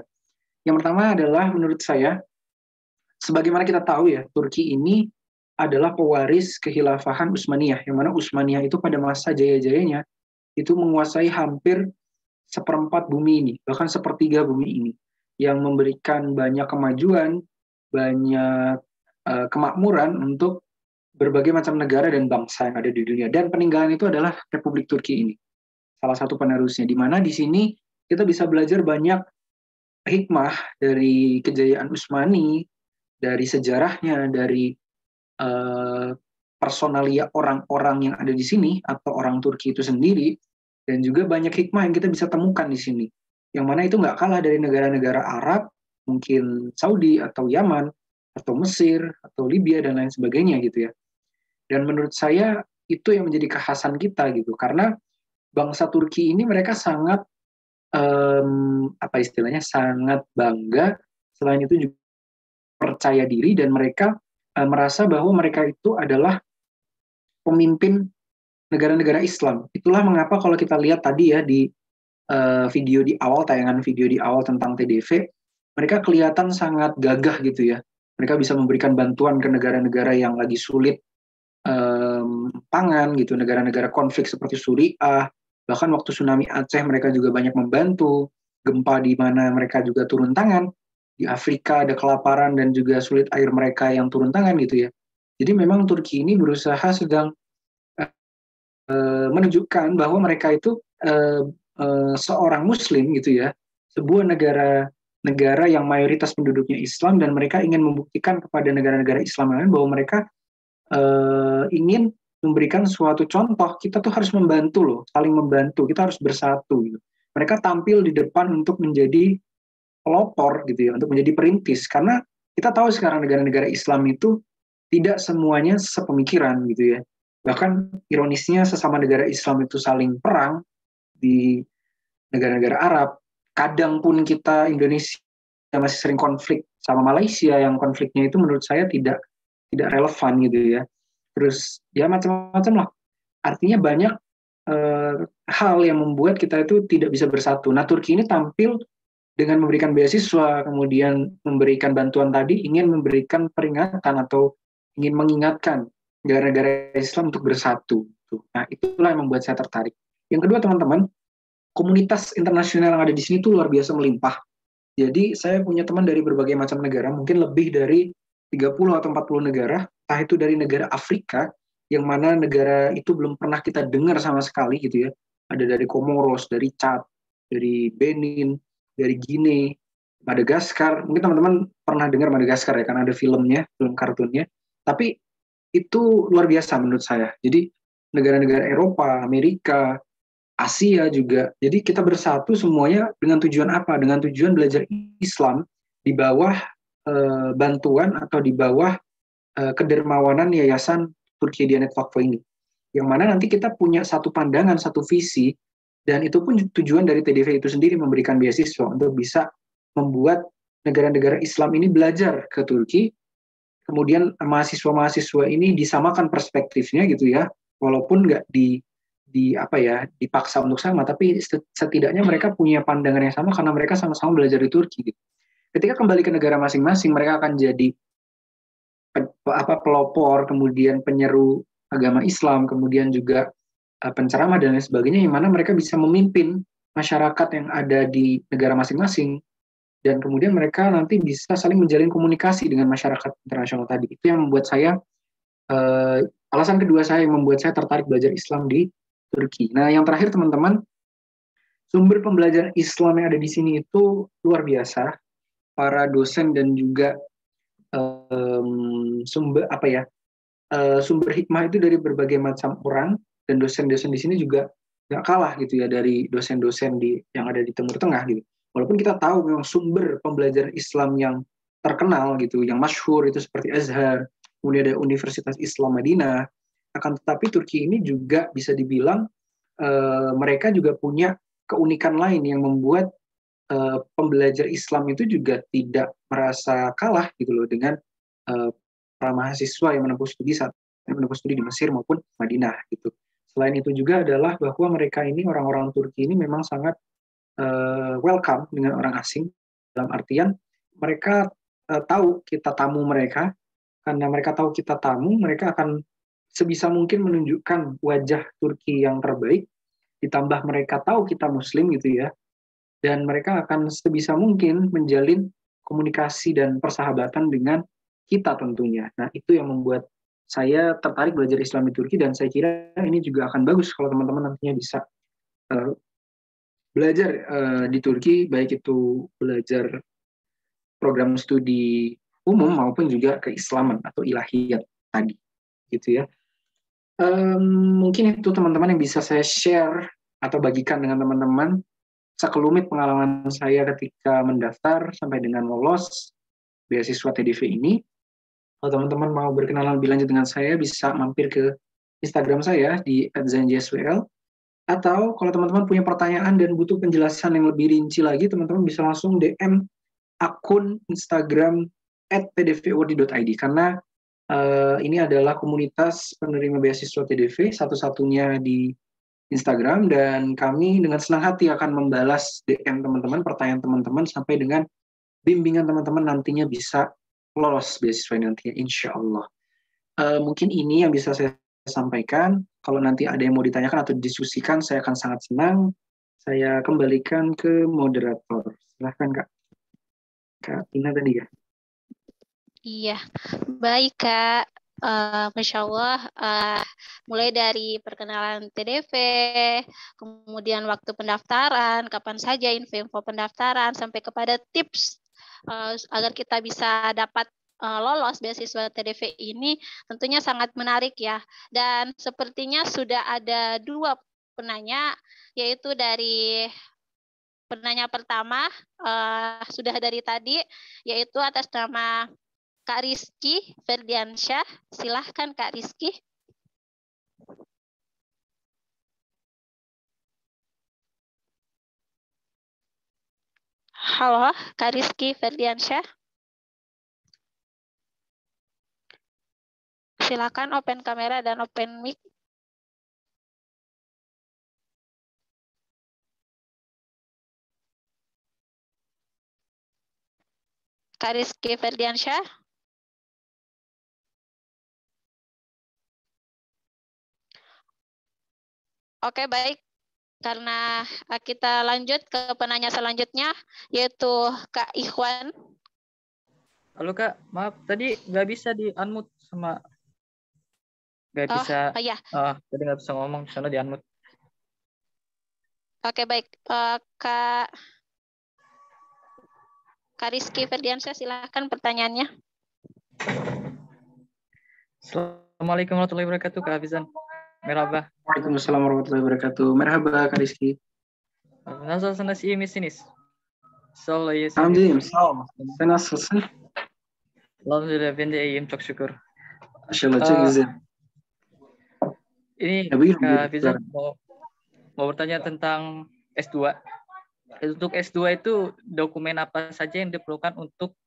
Yang pertama adalah menurut saya, sebagaimana kita tahu ya, Turki ini adalah pewaris kehilafahan Utsmaniyah, yang mana Utsmaniyah itu pada masa jaya-jayanya itu menguasai hampir seperempat bumi ini, bahkan sepertiga bumi ini, yang memberikan banyak kemajuan, banyak kemakmuran untuk berbagai macam negara dan bangsa yang ada di dunia. Dan peninggalan itu adalah Republik Turki ini, salah satu penerusnya. Di mana di sini kita bisa belajar banyak hikmah dari kejayaan Utsmani, dari sejarahnya, dari uh, personalia orang-orang yang ada di sini atau orang Turki itu sendiri, dan juga banyak hikmah yang kita bisa temukan di sini. Yang mana itu nggak kalah dari negara-negara Arab, mungkin Saudi atau Yaman atau Mesir atau Libya dan lain sebagainya gitu ya. Dan menurut saya itu yang menjadi kekhasan kita gitu, karena bangsa Turki ini mereka sangat apa istilahnya, sangat bangga, selain itu juga percaya diri, dan mereka merasa bahwa mereka itu adalah pemimpin negara-negara Islam. Itulah mengapa kalau kita lihat tadi ya di video di awal, tayangan video di awal tentang TDV, mereka kelihatan sangat gagah gitu ya. Mereka bisa memberikan bantuan ke negara-negara yang lagi sulit pangan gitu, negara-negara konflik seperti Suriah, bahkan waktu tsunami Aceh mereka juga banyak membantu, gempa di mana mereka juga turun tangan, di Afrika ada kelaparan dan juga sulit air mereka yang turun tangan gitu ya. Jadi memang Turki ini berusaha sedang menunjukkan bahwa mereka itu seorang Muslim gitu ya, sebuah negara yang mayoritas penduduknya Islam, dan mereka ingin membuktikan kepada negara-negara Islam lain bahwa mereka ingin memberikan suatu contoh, kita tuh harus membantu loh, saling membantu, kita harus bersatu gitu. Mereka tampil di depan untuk menjadi pelopor gitu ya, untuk menjadi perintis, karena kita tahu sekarang negara-negara Islam itu tidak semuanya sepemikiran gitu ya. Bahkan ironisnya sesama negara Islam itu saling perang di negara-negara Arab. Kadang pun kita Indonesia masih sering konflik sama Malaysia, yang konfliknya itu menurut saya tidak relevan gitu ya. Terus ya macam-macam lah. Artinya banyak hal yang membuat kita itu tidak bisa bersatu. Nah, Turki ini tampil dengan memberikan beasiswa, kemudian memberikan bantuan tadi, ingin memberikan peringatan atau ingin mengingatkan negara-negara Islam untuk bersatu. Nah, itulah yang membuat saya tertarik. Yang kedua, teman-teman, komunitas internasional yang ada di sini tuh luar biasa melimpah. Jadi saya punya teman dari berbagai macam negara, mungkin lebih dari 30 atau 40 negara, entah itu dari negara Afrika, yang mana negara itu belum pernah kita dengar sama sekali gitu ya. Ada dari Komoros, dari Chad, dari Benin, dari Guinea, Madagaskar. Mungkin teman-teman pernah dengar Madagaskar ya, karena ada filmnya, film kartunnya. Tapi itu luar biasa menurut saya. Jadi negara-negara Eropa, Amerika, Asia juga. Jadi kita bersatu semuanya dengan tujuan apa? Dengan tujuan belajar Islam di bawah bantuan atau di bawah kedermawanan Yayasan Turki Diyanet Vakfı ini. Yang mana nanti kita punya satu pandangan, satu visi, dan itu pun tujuan dari TDV itu sendiri, memberikan beasiswa untuk bisa membuat negara-negara Islam ini belajar ke Turki. Kemudian mahasiswa-mahasiswa ini disamakan perspektifnya gitu ya, walaupun nggak apa ya, dipaksa untuk sama, tapi setidaknya mereka punya pandangan yang sama karena mereka sama-sama belajar di Turki gitu. Ketika kembali ke negara masing-masing, mereka akan jadi pelopor, kemudian penyeru agama Islam, kemudian juga penceramah dan lain sebagainya, yang mana mereka bisa memimpin masyarakat yang ada di negara masing-masing, dan kemudian mereka nanti bisa saling menjalin komunikasi dengan masyarakat internasional tadi. Itu yang membuat saya alasan kedua saya yang membuat saya tertarik belajar Islam di Turki. Nah, yang terakhir teman-teman, sumber pembelajaran Islam yang ada di sini itu luar biasa. Para dosen dan juga sumber apa ya, sumber hikmah itu dari berbagai macam orang, dan dosen-dosen di sini juga nggak kalah gitu ya dari dosen-dosen yang ada di Timur Tengah gitu. Walaupun kita tahu memang sumber pembelajaran Islam yang terkenal gitu, yang masyhur itu seperti Azhar, kemudian ada Universitas Islam Madinah, akan tetapi Turki ini juga bisa dibilang mereka juga punya keunikan lain yang membuat pembelajar Islam itu juga tidak merasa kalah gitu loh dengan para mahasiswa yang menempuh studi di Mesir maupun Madinah gitu. Selain itu juga adalah bahwa mereka ini, orang-orang Turki ini memang sangat welcome dengan orang asing, dalam artian mereka tahu kita tamu mereka, karena mereka tahu kita tamu, mereka akan sebisa mungkin menunjukkan wajah Turki yang terbaik, ditambah mereka tahu kita Muslim gitu ya, dan mereka akan sebisa mungkin menjalin komunikasi dan persahabatan dengan kita tentunya. Nah, itu yang membuat saya tertarik belajar Islam di Turki, dan saya kira ini juga akan bagus kalau teman-teman nantinya bisa belajar di Turki, baik itu belajar program studi umum maupun juga keislaman atau ilahiyat tadi, gitu ya. Mungkin itu teman-teman yang bisa saya share atau bagikan dengan teman-teman sekelumit pengalaman saya ketika mendaftar sampai dengan lolos beasiswa TDV ini. Kalau teman-teman mau berkenalan lebih lanjut dengan saya, bisa mampir ke Instagram saya di @zanjswl. Atau kalau teman-teman punya pertanyaan dan butuh penjelasan yang lebih rinci lagi, teman-teman bisa langsung DM akun Instagram @pdvawadi.id, karena ini adalah komunitas penerima beasiswa TDV satu-satunya di Instagram, dan kami dengan senang hati akan membalas DM teman-teman, pertanyaan teman-teman, sampai dengan bimbingan teman-teman nantinya bisa lolos beasiswa nantinya, insya Allah. Mungkin ini yang bisa saya sampaikan. Kalau nanti ada yang mau ditanyakan atau didiskusikan, saya akan sangat senang. Saya kembalikan ke moderator. Silahkan Kak. Kak Tina tadi ya. Iya, baik Kak. Masya Allah, mulai dari perkenalan TDV, kemudian waktu pendaftaran, kapan saja info-info pendaftaran, sampai kepada tips agar kita bisa dapat lolos beasiswa TDV ini, tentunya sangat menarik ya. Dan sepertinya sudah ada 2 penanya, yaitu dari penanya pertama sudah dari tadi, yaitu atas nama Kak Rizky Ferdiansyah. Silahkan Kak Rizky. Halo, Kak Rizky Ferdiansyah. Silakan open kamera dan open mic. Kak Rizky Ferdiansyah. Oke, baik. Karena kita lanjut ke penanya selanjutnya, yaitu Kak Ikhwan. Halo Kak, maaf tadi nggak bisa di unmute sama nggak bisa. Iya. Tadi nggak bisa ngomong, soalnya di unmute. Oke, baik. Kak Rizky Ferdiansyah, silahkan pertanyaannya. Assalamualaikum warahmatullahi wabarakatuh Kak Hafizan. Merhaba. Waalaikumsalam warahmatullahi wabarakatuh. Merhaba Kak Rizky. Nasılsınız, iyi misiniz? Alhamdulillah, sen nasılsın? Alhamdulillah, ben de iyiyim, çok şükür. Masyaallah, çok güzel. Ini Kak Hafizan mau bertanya tentang S2. Untuk S2 itu dokumen apa saja yang diperlukan untuk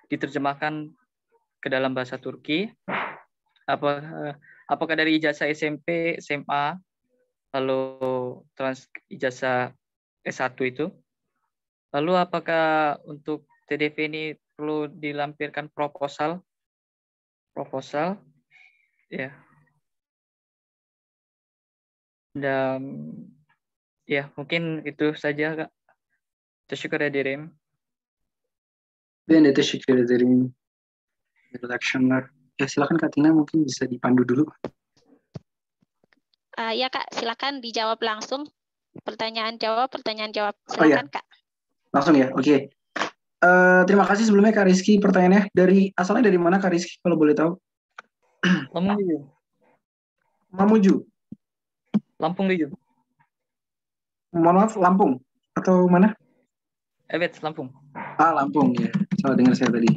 diterjemahkan ke dalam bahasa Turki? Apakah dari ijazah SMP, SMA, lalu ijazah S1 itu? Lalu apakah untuk TDV ini perlu dilampirkan proposal? Ya. Dan ya, mungkin itu saja Kak. Teşekkür ederim. Ben de teşekkür ederim. Good akşamlar. Ya, silakan Kak Tina, mungkin bisa dipandu dulu. Ya Kak, silakan dijawab langsung. Pertanyaan jawab. Silakan Kak. Langsung ya, oke. Terima kasih sebelumnya Kak Rizky, pertanyaannya asalnya dari mana Kak Rizky kalau boleh tahu? Mamuju. Lampung. Mohon maaf, Lampung atau mana? Evet, Lampung. Lampung ya, salah dengar saya tadi.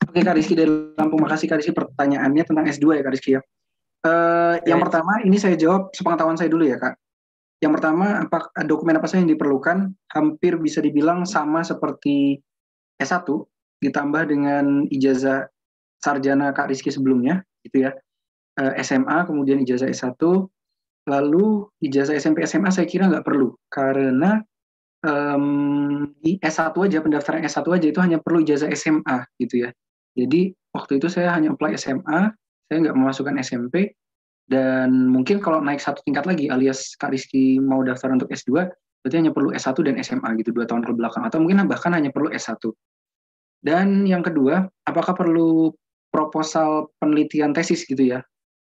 Oke Kak Rizky dari Lampung, makasih Kak Rizky pertanyaannya tentang S2 ya Kak Rizky ya. Yang pertama, ini saya jawab sepengetahuan saya dulu ya Kak. Yang pertama, dokumen apa saja yang diperlukan? Hampir bisa dibilang sama seperti S1, ditambah dengan ijazah sarjana Kak Rizky sebelumnya, gitu ya. SMA, kemudian ijazah S1, lalu ijazah SMP SMA saya kira nggak perlu, karena di S1 aja, pendaftaran S1 aja itu hanya perlu ijazah SMA, gitu ya. Jadi waktu itu saya hanya apply SMA, saya nggak memasukkan SMP, dan mungkin kalau naik 1 tingkat lagi, alias Kak Rizky mau daftar untuk S2, berarti hanya perlu S1 dan SMA gitu, 2 tahun ke belakang, atau mungkin bahkan hanya perlu S1. Dan yang kedua, apakah perlu proposal penelitian tesis gitu ya.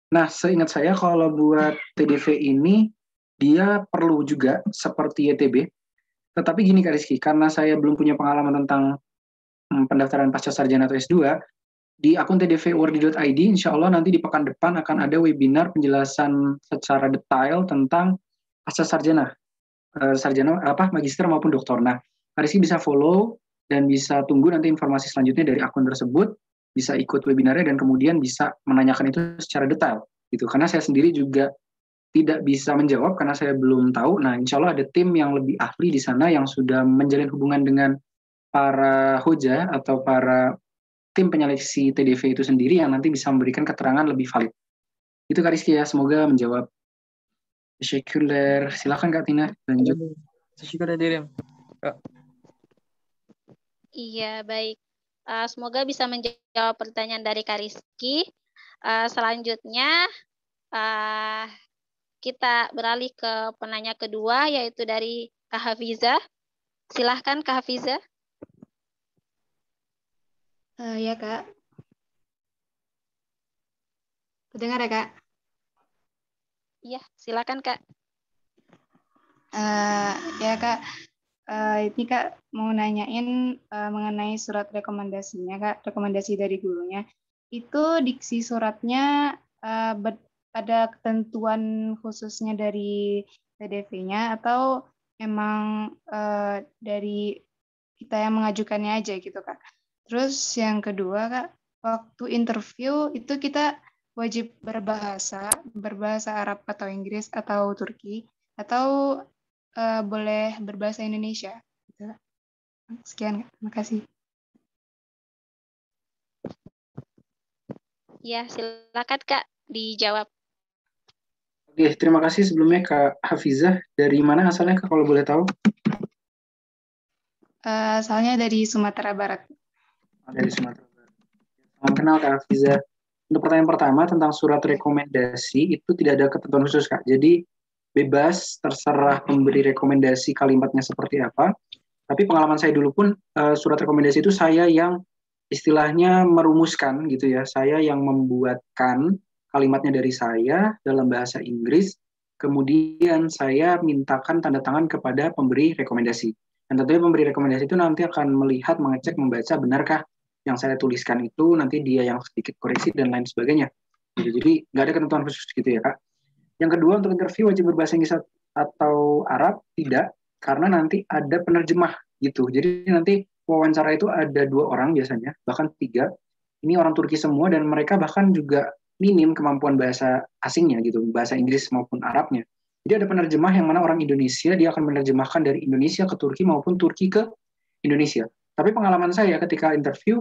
Nah, seingat saya kalau buat TDV ini dia perlu juga seperti YTB. Tetapi gini Kak Rizky, karena saya belum punya pengalaman tentang pendaftaran pasca sarjana atau S2, di akun tdvurdi.id, insya Allah nanti di pekan depan akan ada webinar penjelasan secara detail tentang pasca sarjana, magister maupun doktor. Nah, Kak Rizky bisa follow dan bisa tunggu nanti informasi selanjutnya dari akun tersebut, bisa ikut webinarnya dan kemudian bisa menanyakan itu secara detail gitu. Karena saya sendiri juga tidak bisa menjawab karena saya belum tahu. Nah, insya Allah ada tim yang lebih ahli di sana yang sudah menjalin hubungan dengan para hoja atau para tim penyeleksi TDV itu sendiri yang nanti bisa memberikan keterangan lebih valid. Itu Kak Rizky ya, semoga menjawab. Syukur. Silakan Kak Tina, lanjut. Syukur Dirim. Iya, baik. Semoga bisa menjawab pertanyaan dari Kak Rizky. Selanjutnya, kita beralih ke penanya kedua, yaitu dari Kak Hafiza. Silahkan Kak Hafiza. Ya Kak. Terdengar ya Kak? Iya, silakan Kak. Ya Kak, ini Kak mau nanyain mengenai surat rekomendasinya Kak, rekomendasi dari gurunya. Itu diksi suratnya ada ketentuan khususnya dari TDV-nya atau emang dari kita yang mengajukannya aja gitu Kak. Terus yang kedua Kak, waktu interview itu kita wajib berbahasa Arab atau Inggris atau Turki atau boleh berbahasa Indonesia. Sekian, terima kasih. Ya, silakan Kak dijawab. Oke, terima kasih sebelumnya Kak Hafizah. Dari mana asalnya Kak kalau boleh tahu? Asalnya dari Sumatera Barat. Dari Sumatera Barat. Salam kenal Kak Hafizah. Untuk pertanyaan pertama tentang surat rekomendasi itu tidak ada ketentuan khusus Kak. Jadi bebas terserah pemberi rekomendasi kalimatnya seperti apa. Tapi pengalaman saya dulu pun surat rekomendasi itu saya yang istilahnya merumuskan gitu ya. Saya yang membuatkan kalimatnya dari saya dalam bahasa Inggris, kemudian saya mintakan tanda tangan kepada pemberi rekomendasi. Dan tentunya pemberi rekomendasi itu nanti akan melihat, mengecek, membaca benarkah yang saya tuliskan itu, nanti dia yang sedikit koreksi dan lain sebagainya. Jadi nggak ada ketentuan khusus gitu ya Kak. Yang kedua untuk interview wajib berbahasa Inggris atau Arab? Tidak, karena nanti ada penerjemah gitu. Jadi nanti wawancara itu ada 2 orang biasanya, bahkan 3. Ini orang Turki semua dan mereka bahkan juga minim kemampuan bahasa asingnya gitu, bahasa Inggris maupun Arabnya. Jadi ada penerjemah yang mana orang Indonesia, dia akan menerjemahkan dari Indonesia ke Turki maupun Turki ke Indonesia. Tapi pengalaman saya ketika interview,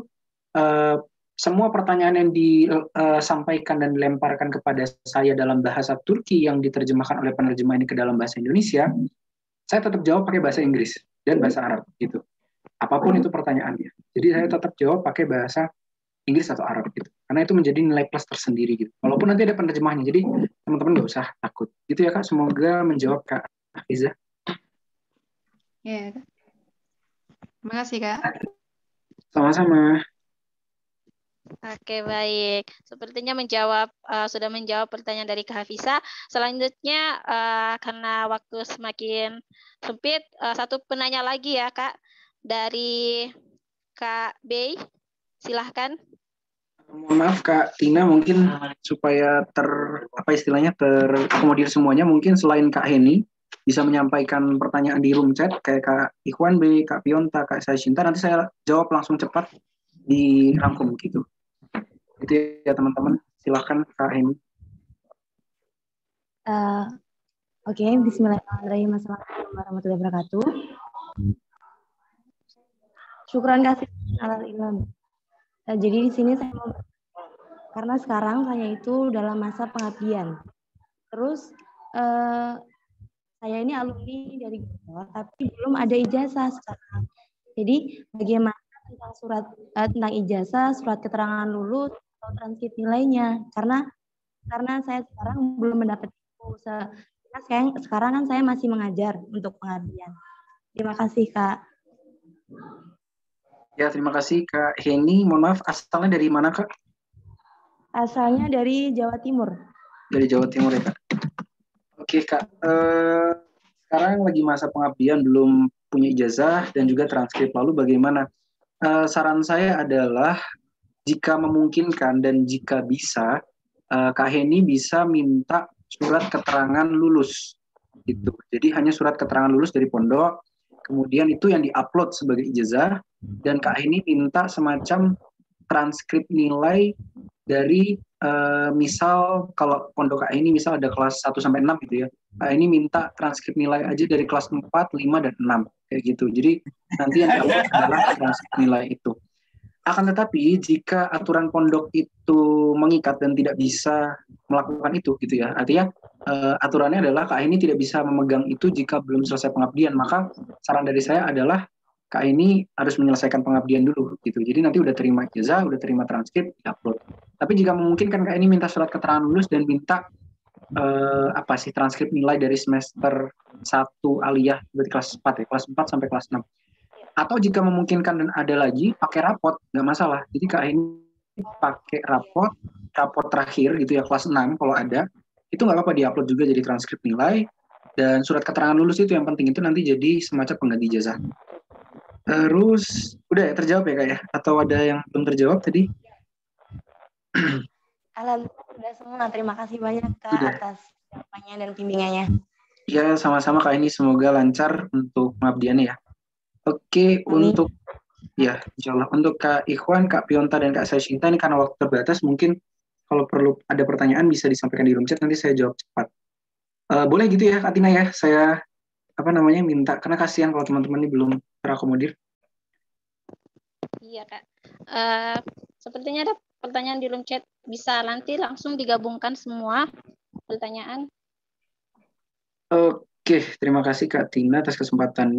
semua pertanyaan yang disampaikan dan dilemparkan kepada saya dalam bahasa Turki yang diterjemahkan oleh penerjemah ini ke dalam bahasa Indonesia, saya tetap jawab pakai bahasa Inggris dan bahasa Arab gitu. Apapun itu pertanyaannya. Jadi saya tetap jawab pakai bahasa Inggris atau Arab gitu. Karena itu menjadi nilai plus tersendiri gitu. Walaupun nanti ada penerjemahnya. Jadi teman-teman nggak usah takut. Gitu ya Kak. Semoga menjawab Kak Hafiza. Ya. Terima kasih Kak. Sama-sama. Oke, baik. Sepertinya sudah menjawab pertanyaan dari Kak Hafiza. Selanjutnya, karena waktu semakin sempit, satu penanya lagi ya, Kak. Dari Kak Bey, silahkan. Mohon maaf Kak Tina, mungkin supaya terakomodir semuanya, mungkin selain Kak Heni, bisa menyampaikan pertanyaan di room chat, kayak Kak Ikhwan B, Kak Pionta, Kak Saisinta, nanti saya jawab langsung cepat di rangkum gitu. Itu ya teman-teman, silahkan Kak Heni. Oke, bismillahirrahmanirrahim. Assalamualaikum warahmatullahi wabarakatuh. Syukran kasih alal ilm. Jadi di sini saya mau, karena sekarang saya itu dalam masa pengabdian. Terus saya ini alumni dari Gor, tapi belum ada ijazah sekarang. Jadi bagaimana tentang ijazah, surat keterangan lulus atau transkrip nilainya? Karena saya sekarang belum mendapat itu. Sekarang kan saya masih mengajar untuk pengabdian. Terima kasih Kak. Ya, terima kasih Kak Heni. Mohon maaf, asalnya dari mana Kak? Asalnya dari Jawa Timur. Dari Jawa Timur ya Kak. Oke Kak, sekarang lagi masa pengabdian, belum punya ijazah dan juga transkrip. Lalu bagaimana? Saran saya adalah jika memungkinkan dan jika bisa, Kak Heni bisa minta surat keterangan lulus. Gitu. Jadi hanya surat keterangan lulus dari pondok, kemudian itu yang diupload sebagai ijazah, dan Kak Heni minta semacam transkrip nilai dari misal kalau pondok Kak ini misal ada kelas 1 sampai 6 gitu ya. Kak ini minta transkrip nilai aja dari kelas 4, 5 dan 6 kayak gitu. Jadi nanti yang diupload adalah transkrip nilai itu. Akan tetapi jika aturan pondok itu mengikat dan tidak bisa melakukan itu gitu ya. Artinya aturannya adalah Kak ini tidak bisa memegang itu jika belum selesai pengabdian. Maka saran dari saya adalah Kak ini harus menyelesaikan pengabdian dulu gitu. Jadi nanti udah terima ijazah, udah terima transkrip, upload. Tapi jika memungkinkan Kak ini minta surat keterangan lulus dan minta transkrip nilai dari semester 1 aliyah berarti kelas 4 ya, kelas 4 sampai kelas 6. Atau jika memungkinkan dan ada lagi pakai rapot, nggak masalah. Jadi Kak ini pakai rapot terakhir gitu ya kelas 6 kalau ada, itu nggak apa-apa diupload juga jadi transkrip nilai, dan surat keterangan lulus itu yang penting itu nanti jadi semacam pengganti ijazah. Terus udah ya terjawab ya Kak ya? Atau ada yang belum terjawab tadi? Alhamdulillah semua. Terima kasih banyak Kak atas jawabannya dan bimbingannya. Ya sama-sama Kak ini, semoga lancar untuk pengabdiannya ya. Oke, Amin. untuk ya insyaallah untuk Kak Ikhwan, Kak Pionta dan Kak Saisinta ini karena waktu terbatas mungkin kalau perlu ada pertanyaan bisa disampaikan di room chat, nanti saya jawab cepat. Boleh gitu ya Kak Tina ya, saya minta karena kasihan kalau teman-teman ini belum terakomodir. Iya Kak. Sepertinya ada pertanyaan di room chat, bisa nanti langsung digabungkan semua pertanyaan. Oke, terima kasih Kak Tina atas kesempatan.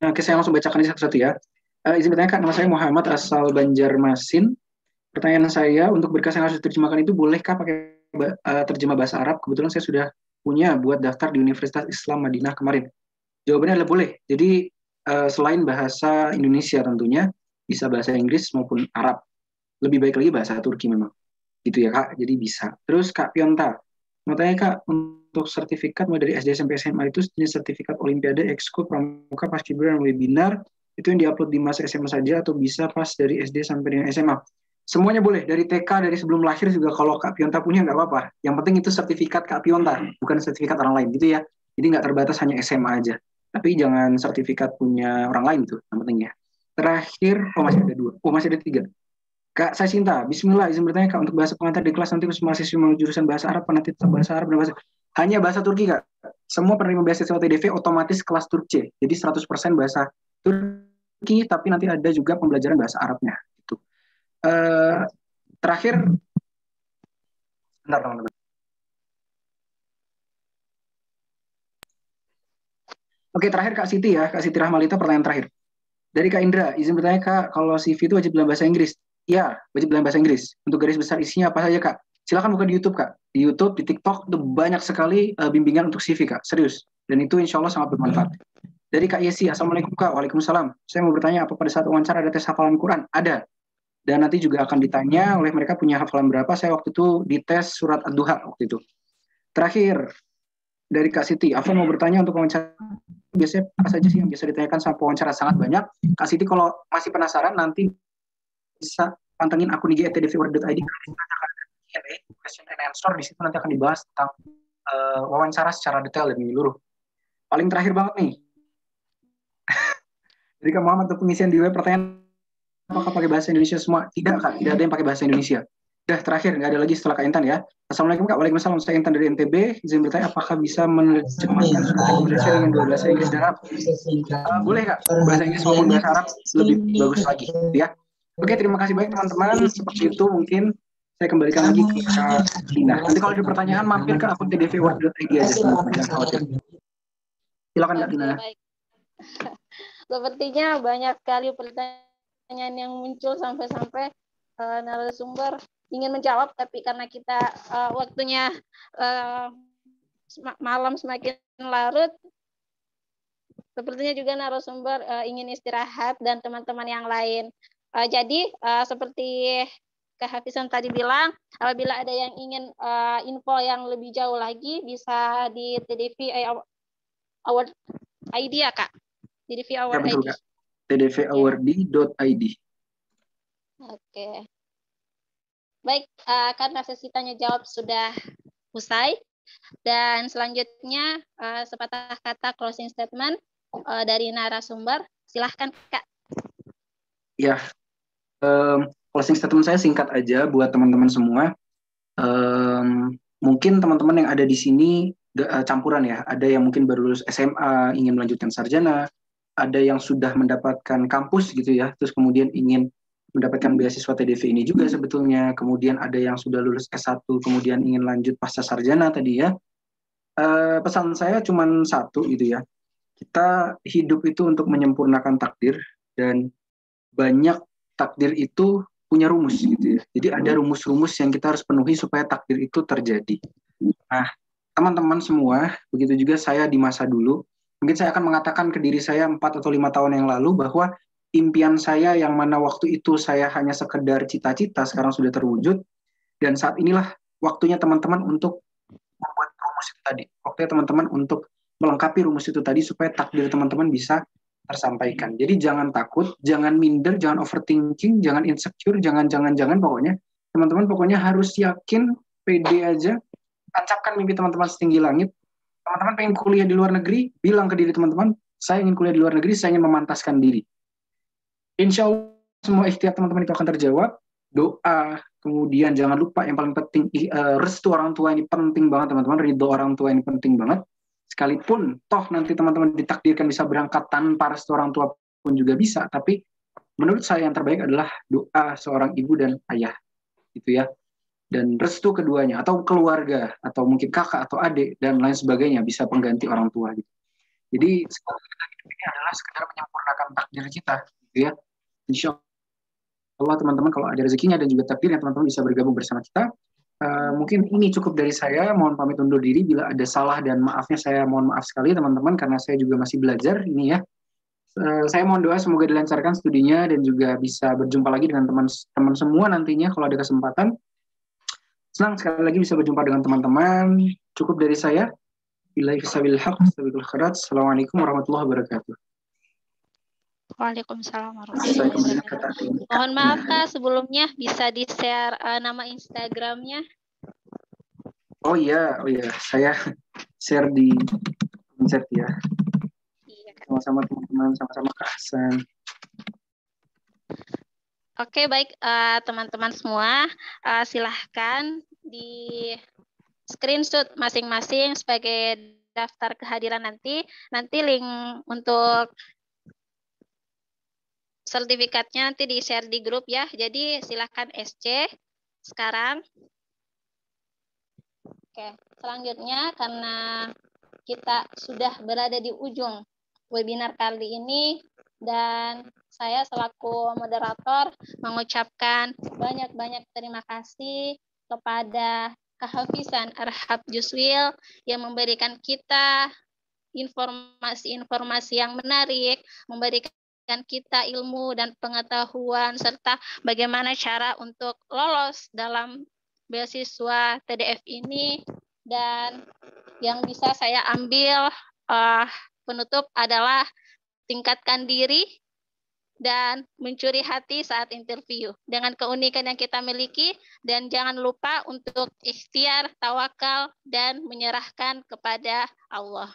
Oke, saya langsung bacakan ini satu-satu ya. Izin bertanya Kak, nama saya Muhammad asal Banjarmasin. Pertanyaan saya, untuk berkas yang harus diterjemahkan itu bolehkah pakai terjemah bahasa Arab? Kebetulan saya sudah punya buat daftar di Universitas Islam Madinah kemarin. Jawabannya adalah boleh. Jadi selain bahasa Indonesia tentunya, bisa bahasa Inggris maupun Arab. Lebih baik lagi bahasa Turki memang. Gitu ya Kak, jadi bisa. Terus Kak Pionta, mau tanya Kak, untuk sertifikat mulai dari SD sampai SMA itu jenis sertifikat Olimpiade, Ekskul, Pramuka, Paskibra, dan webinar, itu yang diupload di masa SMA saja atau bisa pas dari SD sampai dengan SMA? Semuanya boleh, dari TK, dari sebelum lahir juga kalau Kak Pionta punya nggak apa-apa. Yang penting itu sertifikat Kak Pionta, bukan sertifikat orang lain gitu ya. Jadi nggak terbatas hanya SMA aja. Tapi jangan sertifikat punya orang lain tuh, yang penting ya. Terakhir, masih ada 2. Masih ada 3. Kak Saisinta, bismillah, izin bertanya Kak, untuk bahasa pengantar di kelas nanti mahasiswa mau jurusan bahasa Arab, nanti tetap bahasa Arab dan bahasa hanya bahasa Turki Kak. Semua penerima beasiswa TDV otomatis kelas Turki. Jadi 100% bahasa Turki, tapi nanti ada juga pembelajaran bahasa Arabnya. Gitu. Terakhir, bentar teman-teman. Oke, terakhir Kak Siti ya, Kak Siti Rahmalita, pertanyaan terakhir. Dari Kak Indra, izin bertanya Kak, kalau CV itu wajib dalam bahasa Inggris? Ya, wajib dalam bahasa Inggris. Untuk garis besar isinya apa saja Kak? Silakan buka di YouTube Kak. Di YouTube, di TikTok, itu banyak sekali bimbingan untuk CV Kak, serius. Dan itu insya Allah sangat bermanfaat. Dari Kak Yesi, Assalamualaikum Kak, Waalaikumsalam. Saya mau bertanya, apa pada saat wawancara ada tes hafalan Quran? Ada. Dan nanti juga akan ditanya oleh mereka punya hafalan berapa. Saya waktu itu dites surat Ad-Duha waktu itu. Terakhir, dari Kak Siti, Afwan mau bertanya untuk wawancara biasanya apa saja sih yang bisa ditanyakan sama pewawancara, sangat banyak. Kak Siti kalau masih penasaran nanti bisa pantengin akun IG @tdvword.id. Nanti akan ada Q&A, question and answer, di situ nanti akan dibahas tentang wawancara secara detail dan menyeluruh. Paling terakhir banget nih. Jadi Kak Muhammad untuk pengisian di web, pertanyaan apakah pakai bahasa Indonesia semua? Tidak Kak, tidak ada yang pakai bahasa Indonesia. Dah terakhir, nggak ada lagi setelah Kak Intan ya. Assalamualaikum Kak, Waalaikumsalam. Saya Intan dari NTB. Izin bertanya, apakah bisa menerjemahkan surat Indonesia dengan dua bahasa Inggris dan Arab? Boleh Kak, bahasa Inggris maupun bahasa Arab lebih bagus lagi, ya. Oke, terima kasih banyak teman-teman. Seperti itu mungkin saya kembalikan lagi ke Kak Dina. Nanti kalau ada pertanyaan mampir ke akun tdvword.id aja, teman-teman. Jangan khawatir. Silakan Kak Dina. Baik. Sepertinya banyak sekali pertanyaan yang muncul sampai-sampai narasumber ingin menjawab, tapi karena kita waktunya malam semakin larut, sepertinya juga narasumber ingin istirahat dan teman-teman yang lain. Jadi seperti Kak Hafizan tadi bilang, apabila ada yang ingin info yang lebih jauh lagi, bisa di TDV Award ID ya Kak? TDV Ya Award betul ID. Kak. tdvawardi.id. Oke. Baik, karena sesi tanya jawab sudah usai, dan selanjutnya sepatah kata closing statement dari narasumber. Silahkan Kak. Ya, closing statement saya singkat aja buat teman-teman semua. Mungkin teman-teman yang ada di sini campuran ya. Ada yang mungkin baru lulus SMA, ingin melanjutkan sarjana. Ada yang sudah mendapatkan kampus gitu ya, terus kemudian ingin mendapatkan beasiswa TDV ini juga sebetulnya. Kemudian ada yang sudah lulus S1, kemudian ingin lanjut pasca sarjana tadi ya. Pesan saya cuma satu gitu ya. Kita hidup itu untuk menyempurnakan takdir, dan banyak takdir itu punya rumus gitu ya. Jadi ada rumus-rumus yang kita harus penuhi supaya takdir itu terjadi. Nah, teman-teman semua, begitu juga saya di masa dulu, mungkin saya akan mengatakan ke diri saya 4 atau 5 tahun yang lalu bahwa impian saya yang mana waktu itu saya hanya sekedar cita-cita sekarang sudah terwujud, dan saat inilah waktunya teman-teman untuk membuat rumus itu tadi. Waktunya teman-teman untuk melengkapi rumus itu tadi supaya takdir teman-teman bisa tersampaikan. Jadi jangan takut, jangan minder, jangan overthinking, jangan insecure, jangan pokoknya. Teman-teman pokoknya harus yakin, pede aja, tancapkan mimpi teman-teman setinggi langit. Teman-teman pengen kuliah di luar negeri, bilang ke diri teman-teman, saya ingin kuliah di luar negeri, saya ingin memantaskan diri. Insya Allah semua ikhtiar teman-teman itu akan terjawab. Doa, kemudian jangan lupa yang paling penting, restu orang tua ini penting banget teman-teman, ridho orang tua ini penting banget. Sekalipun toh nanti teman-teman ditakdirkan bisa berangkat tanpa restu orang tua pun juga bisa, tapi menurut saya yang terbaik adalah doa seorang ibu dan ayah gitu ya, dan restu keduanya atau keluarga atau mungkin kakak atau adik dan lain sebagainya bisa pengganti orang tua gitu. Jadi sekarang kita hidup ini adalah sekedar menyempurnakan takdir kita gitu ya. Insya Allah teman-teman kalau ada rezekinya dan juga takdirnya teman-teman bisa bergabung bersama kita. Mungkin ini cukup dari saya, mohon pamit undur diri bila ada salah dan maafnya saya mohon maaf sekali teman-teman karena saya juga masih belajar ini ya. Saya mohon doa semoga dilancarkan studinya dan juga bisa berjumpa lagi dengan teman-teman semua nantinya kalau ada kesempatan. Senang sekali lagi bisa berjumpa dengan teman-teman. Cukup dari saya. Billahi fisabilil haq, wabillahi khairat. Assalamualaikum warahmatullahi wabarakatuh. Waalaikumsalam warahmatullahi wabarakatuh. Mohon maaf Kak, sebelumnya bisa di-share nama Instagramnya. Oh iya, saya share di chat ya. Iya, Kak. Sama-sama teman-teman, sama-sama Kak Hasan. Oke, baik teman-teman semua, silahkan di screenshot masing-masing sebagai daftar kehadiran nanti. Nanti link untuk sertifikatnya nanti di-share di grup ya. Jadi silahkan SC sekarang. Oke, selanjutnya karena kita sudah berada di ujung webinar kali ini dan saya selaku moderator mengucapkan banyak-banyak terima kasih kepada Kak Hafizan Arhab Juswil yang memberikan kita informasi-informasi yang menarik, memberikan kita ilmu dan pengetahuan serta bagaimana cara untuk lolos dalam beasiswa TDF ini. Dan yang bisa saya ambil penutup adalah tingkatkan diri dan mencuri hati saat interview dengan keunikan yang kita miliki, dan jangan lupa untuk ikhtiar, tawakal, dan menyerahkan kepada Allah.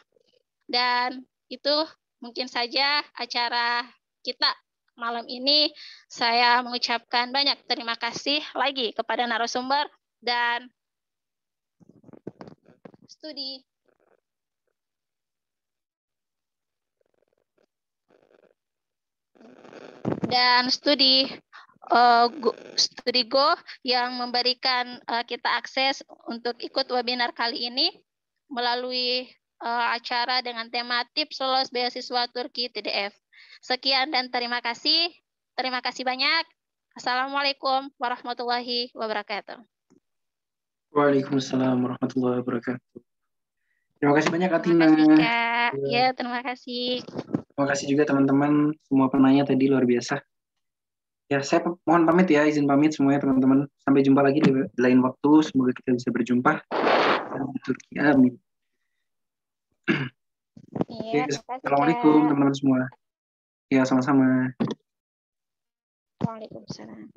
Dan itu mungkin saja acara kita malam ini. Saya mengucapkan banyak terima kasih lagi kepada narasumber dan studi. Dan studi Go yang memberikan kita akses untuk ikut webinar kali ini melalui acara dengan tema tips lolos beasiswa Turki TDF. Sekian dan terima kasih. Terima kasih banyak. Assalamualaikum warahmatullahi wabarakatuh. Waalaikumsalam warahmatullahi wabarakatuh. Terima kasih banyak Atina. Terima kasih Kak. Ya, terima kasih. Terima kasih juga teman-teman semua penanya tadi luar biasa. Ya, saya mohon pamit ya, izin pamit semuanya teman-teman. Sampai jumpa lagi di lain waktu. Semoga kita bisa berjumpa. Turki, amin. Iya, Oke, makasih Assalamualaikum Kak. teman-teman semua. Ya, sama-sama. Waalaikumsalam.